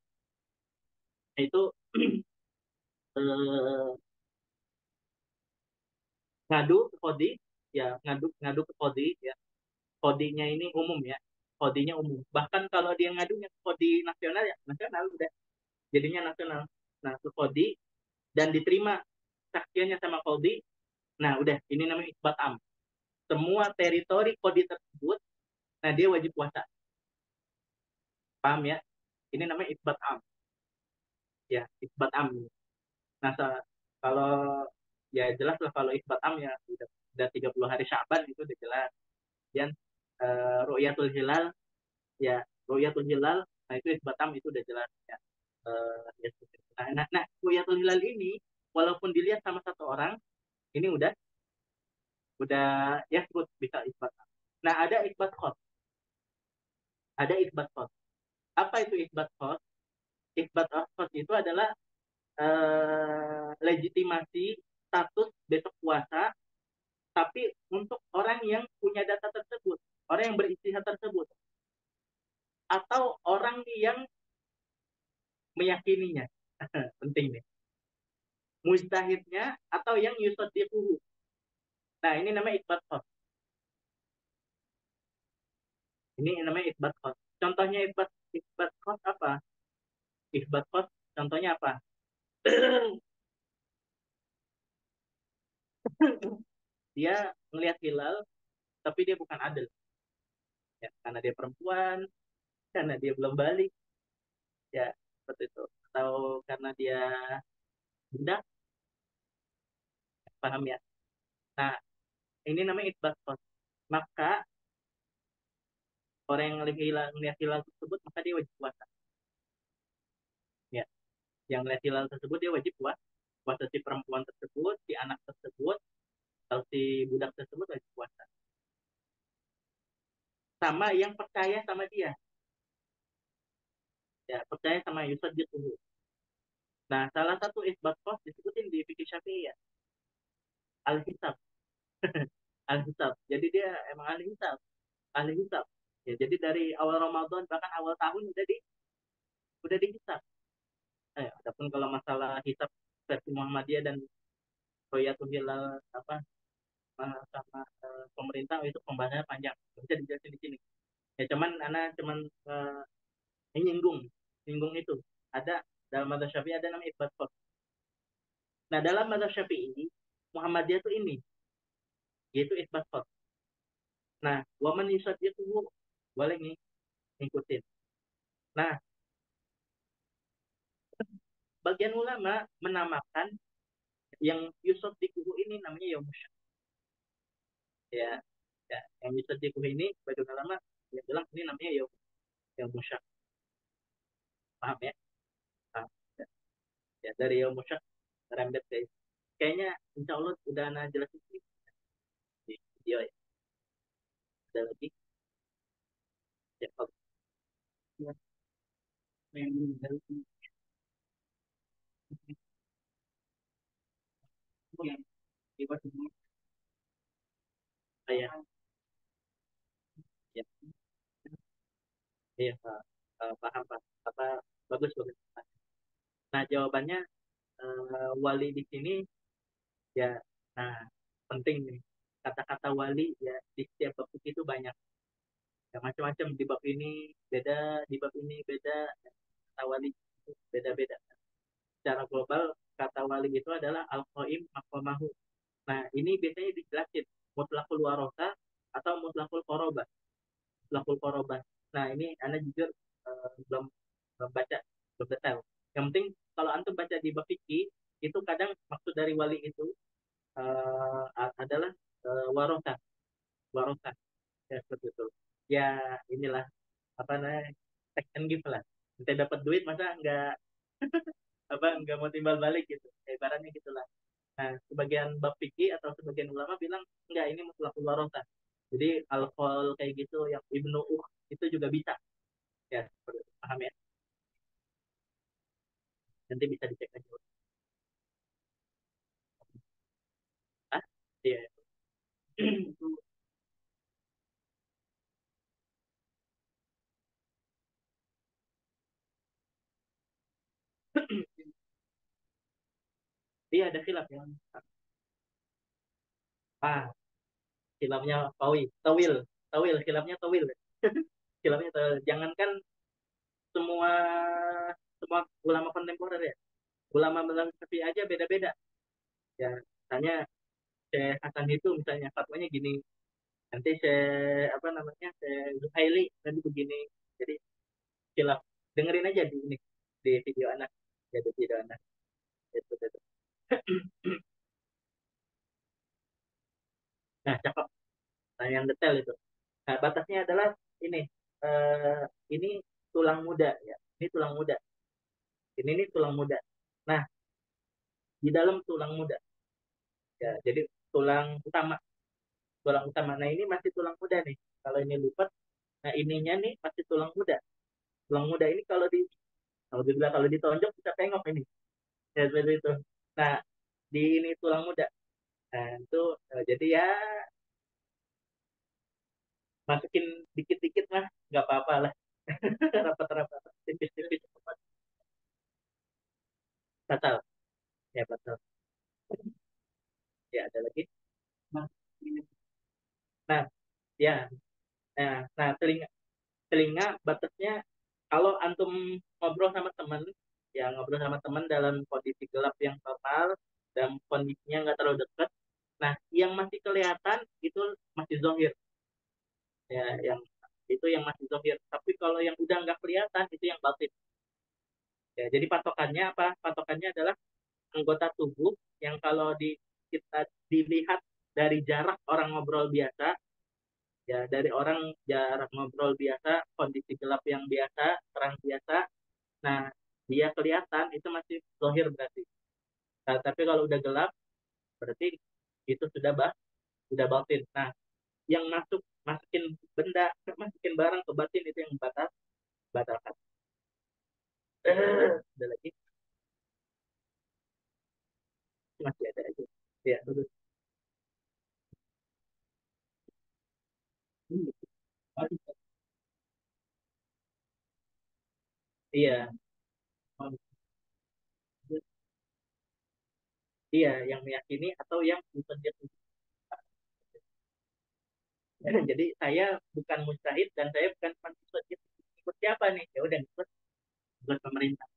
Nah, itu eh, ngadu ke kodi ya, ngadu ngadu ke kodi ya. Kodinya ini umum ya, kodinya umum, bahkan kalau dia ngadunya ke kodi nasional ya nasional udah jadinya nasional. Nah, ke kodi dan diterima saksiannya sama kodi. Nah, udah ini namanya isbat am. Semua teritori kodi tersebut, nah dia wajib puasa. Paham ya? Ini namanya isbat am. Ya, isbat am. Nah, kalau ya jelas lah kalau isbat am ya udah 30 hari Syaban itu udah jelas. Dan ru'yatul hilal ya, ru'yatul hilal, nah itu isbat am itu udah jelas ya. Ya, nah, ru'yatul hilal ini walaupun dilihat sama satu orang, ini udah ya sebut bisa isbat. Nah, ada isbat khos. Ada isbat khos. Apa itu isbat khos? Isbat khos itu adalah legitimasi status besok puasa, tapi untuk orang yang punya data tersebut, orang yang beristihad tersebut, atau orang yang meyakininya. Penting nih. Mujtahidnya atau yang yusadiquhu. Nah, ini namanya isbat khos. Ini namanya isbat khos. Contohnya isbat khos apa? Isbat khos contohnya apa? Dia melihat hilal tapi dia bukan adil ya, karena dia perempuan, karena dia belum balik ya, seperti itu, atau karena dia budak, paham ya? Nah, ini namanya isbat khos. Maka orang yang melihat hilal tersebut maka dia wajib puasa ya. Yang melihat hilal tersebut dia wajib puasa. Puasa si perempuan tersebut, si anak tersebut, atau si budak tersebut wajib puasa. Sama yang percaya sama dia, ya percaya sama Yusuf Jatuh. Nah, salah satu isbat khos disebutin di fikih Syafi'i ya. al-hisab. Al-hisab. Jadi dia emang ahli hisab, ahli hisab. Ya, jadi dari awal Ramadan bahkan awal tahun udah dihisab. Adapun kalau masalah hisab versi Muhammadiyah dan Royatul Hilal apa sama pemerintah itu pembahasannya panjang. Nggak bisa dijelasin di sini. Ya cuman anak cuman menyinggung, menyinggung itu. Ada dalam mazhab Syafi'i ada namanya ibad qad. Nah, dalam mazhab Syafi'i ini Muhammadiyah itu ini, yaitu ibad qad. Nah, waman yusad itu boleh nih ngikutin. Nah, bagian ulama menamakan yang yusad di kuhu ini namanya yaum syak. Ya, ya, yang yusad di kuhu ini bagian ulama yang bilang ini namanya yaum syak. Paham ya? Paham. Ya, ya, dari yaum syak rembet guys. Kayaknya insya Allah udah ana jelasin di video ya. Ada lagi ya, oke. Ya, yang meninggal itu yang lewat ini. Ya, ya, ya, paham pak. Apa bagus bagus. Nah jawabannya wali di sini ya. Nah penting nih kata-kata wali ya di setiap bab itu banyak ya macam-macam di bab ini beda, di bab ini beda. Kata wali itu beda-beda. Secara global kata wali itu adalah al-qaim maqamahu. Nah ini biasanya dijelasin mutlakul warosa atau mutlakul korobah. Mutlakul korobah. Nah ini anda jujur belum belum baca belum detail. Yang penting kalau antum baca di bab fikih itu kadang maksud dari wali itu adalah warosa, warosa ya seperti itu. Ya inilah apa namanya take and give lah. Kita dapat duit masa nggak mau timbal balik gitu. Ibaratnya gitulah. Nah, sebagian bab fikih atau sebagian ulama bilang enggak ini mutlakul warosa. Jadi alkohol kayak gitu yang ibnu itu juga bisa ya seperti itu. Paham ya? Nanti bisa dicek aja. Ah, iya. Itu Iya ada khilaf ya. Ah, khilafnya Tawi, Tawil, Tawil, khilafnya Tawil. Khilafnya Tawil. Jangankan semua semua ulama kontemporer ya. Ulama dalam Syafi'i aja beda-beda. Ya, misalnya Syekh Hasan itu misalnya fatwanya gini, nanti Syekh apa namanya Syekh Zuhaili nanti begini. Jadi khilaf. Dengerin aja di ini di video anak, ya di video anak. Itu. Nah, cakep. Nah, yang detail itu. Nah, batasnya adalah ini. Eh, ini tulang muda ya. Ini tulang muda. Ini tulang muda. Nah, di dalam tulang muda ya. Jadi tulang utama, tulang utama. Nah, ini masih tulang muda nih. Kalau ini lipat, nah ininya nih masih tulang muda. Tulang muda ini kalau dibilang kalau ditonjok bisa tengok ini. Ya seperti itu. Nah, di ini tulang muda. Nah, itu jadi ya masukin dikit-dikit lah, nggak apa-apa lah. Rapat-rapat, tipis-tipis. Batal. Ya, batal. Ya, ada lagi. nah, ini Nah, ya. Nah, telinga telinga batasnya kalau antum ngobrol sama teman ya ngobrol sama teman dalam kondisi gelap yang normal dan kondisinya nggak terlalu dekat. Nah yang masih kelihatan itu masih zohir ya yang itu yang masih zohir, tapi kalau yang udah nggak kelihatan itu yang batin ya. Jadi patokannya apa? Patokannya adalah anggota tubuh yang kalau kita dilihat dari jarak orang ngobrol biasa ya, dari orang jarak ngobrol biasa, kondisi gelap yang biasa, terang biasa. Nah, dia kelihatan itu masih zohir berarti. Nah, tapi kalau udah gelap berarti itu sudah batin. Nah, yang masukin benda, masukin barang ke batin itu yang batalkan. Ada lagi masih ada aja. Ya, terus. Iya, iya, yang meyakini atau yang bukan dia. Jadi saya bukan mujtahid dan saya bukan mahasiswa, ikut siapa nih? Ya udah ikut buat pemerintah.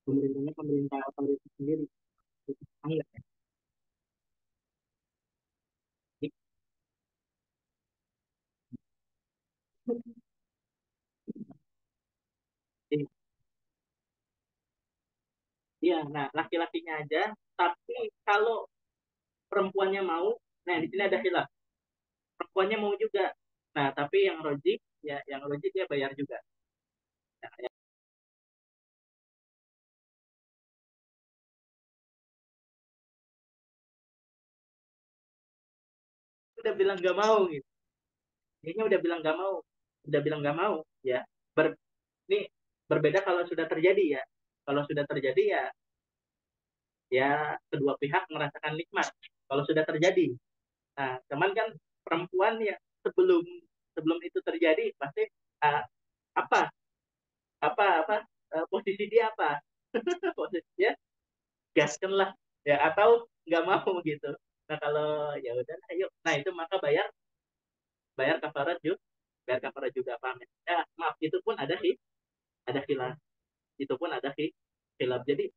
Pemerintahnya pemerintah otoritas sendiri. Enggak. Iya, nah laki-lakinya aja, tapi kalau perempuannya mau, nah di sini ada khilaf. Perempuannya mau juga. Nah, tapi yang rojik, ya yang rojik dia bayar juga. Nah, ya, udah bilang nggak mau gitu. Ini udah bilang nggak mau, udah bilang nggak mau, ya. Ini berbeda kalau sudah terjadi ya. Kalau sudah terjadi ya, ya kedua pihak merasakan nikmat. Kalau sudah terjadi, nah cuman kan perempuan ya sebelum sebelum itu terjadi pasti uh, apa apa posisi dia apa posisinya gaskan lah ya atau nggak mau gitu. Nah kalau ya udah ayo, nah itu maka bayar bayar kafarat juga, bayar kafarat juga paham ya. Maaf itu pun ada sih, ada khilaf, itu pun ada sih khilaf. Jadi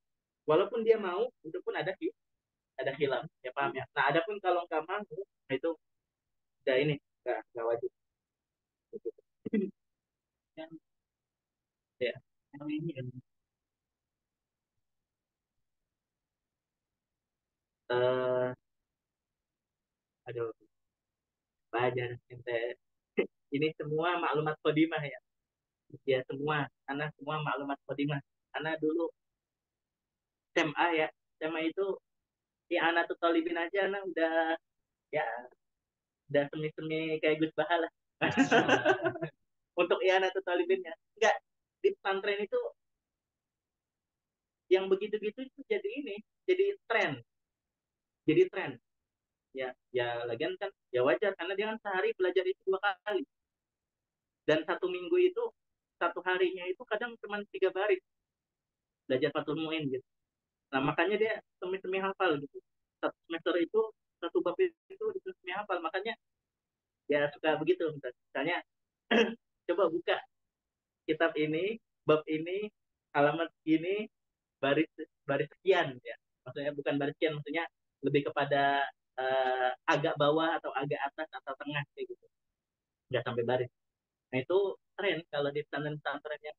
walaupun dia mau itu pun ada khilaf ya paham ya. Nah adapun kalau nggak mau nah itu udah ini nggak wajib gitu. Ya, yang ini kan eh aduh belajar ente ini semua maklumat kodimah ya. Ya semua, karena semua maklumat kodimah. Karena dulu SMA ya, SMA itu ya anak tuh talibin aja anak udah ya udah semi-semi kayak Gus Bahala lah. Untuk ya anak tuh talibinnya. Enggak, di pesantren itu yang begitu-gitu itu jadi ini, jadi tren, jadi tren. Ya, ya lagian kan ya wajar karena dia kan sehari belajar itu 2 kali dan 1 minggu itu satu harinya itu kadang cuma 3 baris belajar Fathul Muin gitu. Nah makanya dia semi-semi hafal gitu. Satu semester itu satu bab itu semi hafal. Makanya ya suka begitu. Misalnya coba buka kitab ini, bab ini, halaman ini, baris baris sekian ya. Maksudnya bukan baris sekian, maksudnya lebih kepada agak bawah atau agak atas atau tengah kayak gitu. Nggak sampai baris. Nah itu tren kalau di pesantren-pesantren yang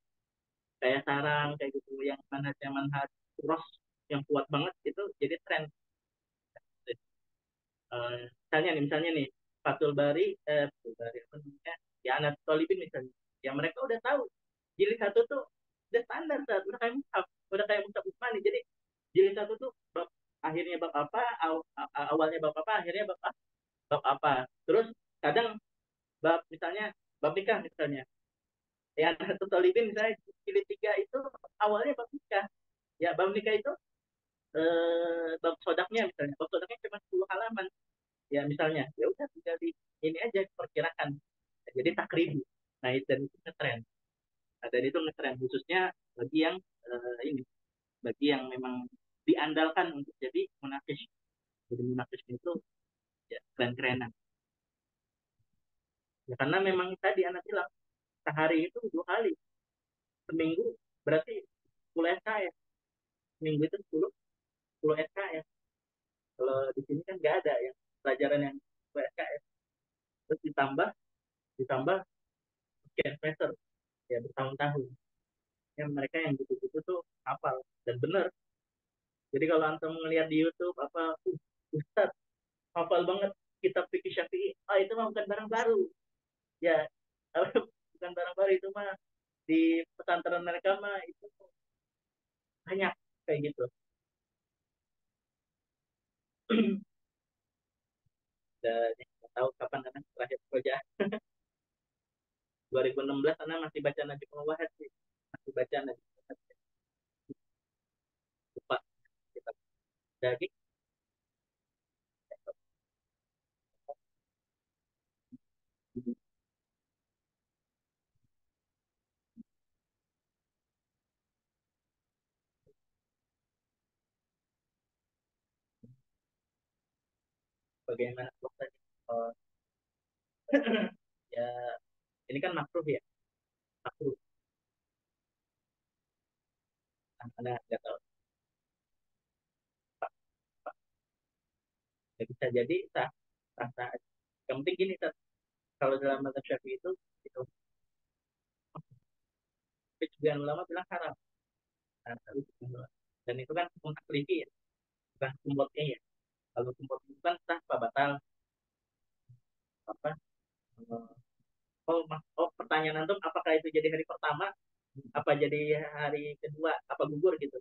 kayak sarang kayak gitu, yang manhaj cross yang kuat banget itu jadi tren. Misalnya nih Fathul Bari Fathul Bari apa namanya ya Anak Tolibin misalnya ya mereka udah tahu jilid satu tuh udah standar saat udah kayak mushaf Utsmani. Jadi jilid satu tuh bab akhirnya bab apa awalnya bab apa akhirnya bab apa terus kadang bab misalnya bab nikah misalnya ya Anak Tolibin misalnya jilid tiga itu awalnya bab nikah ya bab nikah itu bab sodaknya misalnya bab sodaknya cuma 10 halaman ya misalnya ya udah tinggal di ini aja perkirakan jadi takribi. Nah itu dan itu ngetren. Nah, dan itu ngetren khususnya bagi yang ini bagi yang memang diandalkan untuk jadi munafis. Jadi munafis itu ya keren-kerenan ya karena memang tadi anak bilang sehari itu 2 kali seminggu berarti 10 SKS seminggu itu 10 SKS. Kalau di sini kan nggak ada yang pelajaran yang 10 SKS terus ditambah sekian semester ya bertahun-tahun ya mereka yang gitu-gitu tuh hafal dan benar. Jadi kalau antum ngelihat di YouTube apa Ustaz hafal banget kitab fikih Syafi'i, itu mah bukan barang baru. Ya, bukan barang baru itu mah di pesantren mereka mah itu banyak kayak gitu. Dan nggak tahu kapan anak terakhir kerja. 2016 anak masih baca Najib Wahid sih. Masih baca Najib Wahid. Lupa kitab daging. bagaimana kalau tadi oh, ya ini kan makruh ya, makruh. Anda nggak tahu, ya bisa jadi sah, sah, sah. Yang penting gini, Tat. Kalau dalam mazhab Syafi'i itu sebagian ulama bilang haram. Nah, dan itu kan hukum taklifi ya, bukan hukum waqi ya. Kalau hukum waqi itu kan sah apa batal apa. Oh, oh, pertanyaan antum apakah itu jadi hari pertama, apa jadi hari kedua, apa gugur gitu.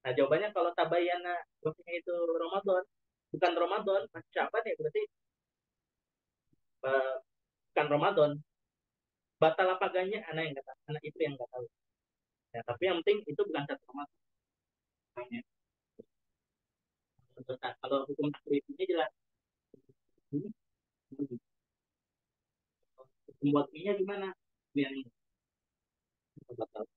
Nah, jawabannya kalau tabayana bahwasanya itu Ramadan, bukan Ramadan, masih Syaban ya berarti eh, bukan Ramadan. Batal apa gaknya anak yang nggak tahu, anak itu yang nggak tahu. Ya, tapi yang penting itu bukan satu Ramadan. Ya. Nah, kalau hukum takrif ini jelas. Hukum buatnya gimana? Yang batal.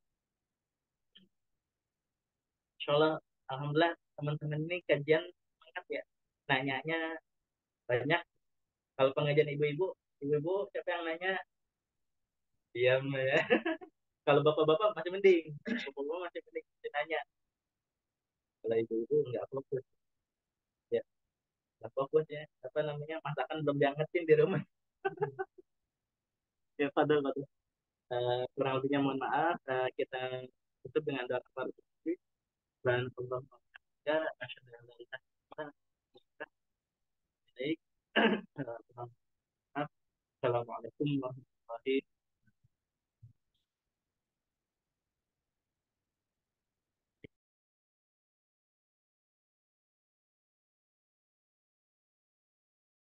Insya Allah, alhamdulillah teman-teman ini kajian semangat ya. Nanyanya banyak. Kalau pengajian ibu-ibu, ibu-ibu siapa yang nanya? Diam ya. Kalau bapak-bapak masih mending. Bapak-bapak masih mending masih nanya. Kalau ibu-ibu nggak fokus. Ya, nggak fokus ya. Apa namanya? Masakan belum diangetin di rumah. Ya, padahal, padahal. Kurang lebihnya mohon maaf. Kita tutup dengan doa kafarat dan Allah ya asyhadu an la ilaha illallah. Baik. Assalamualaikum warahmatullahi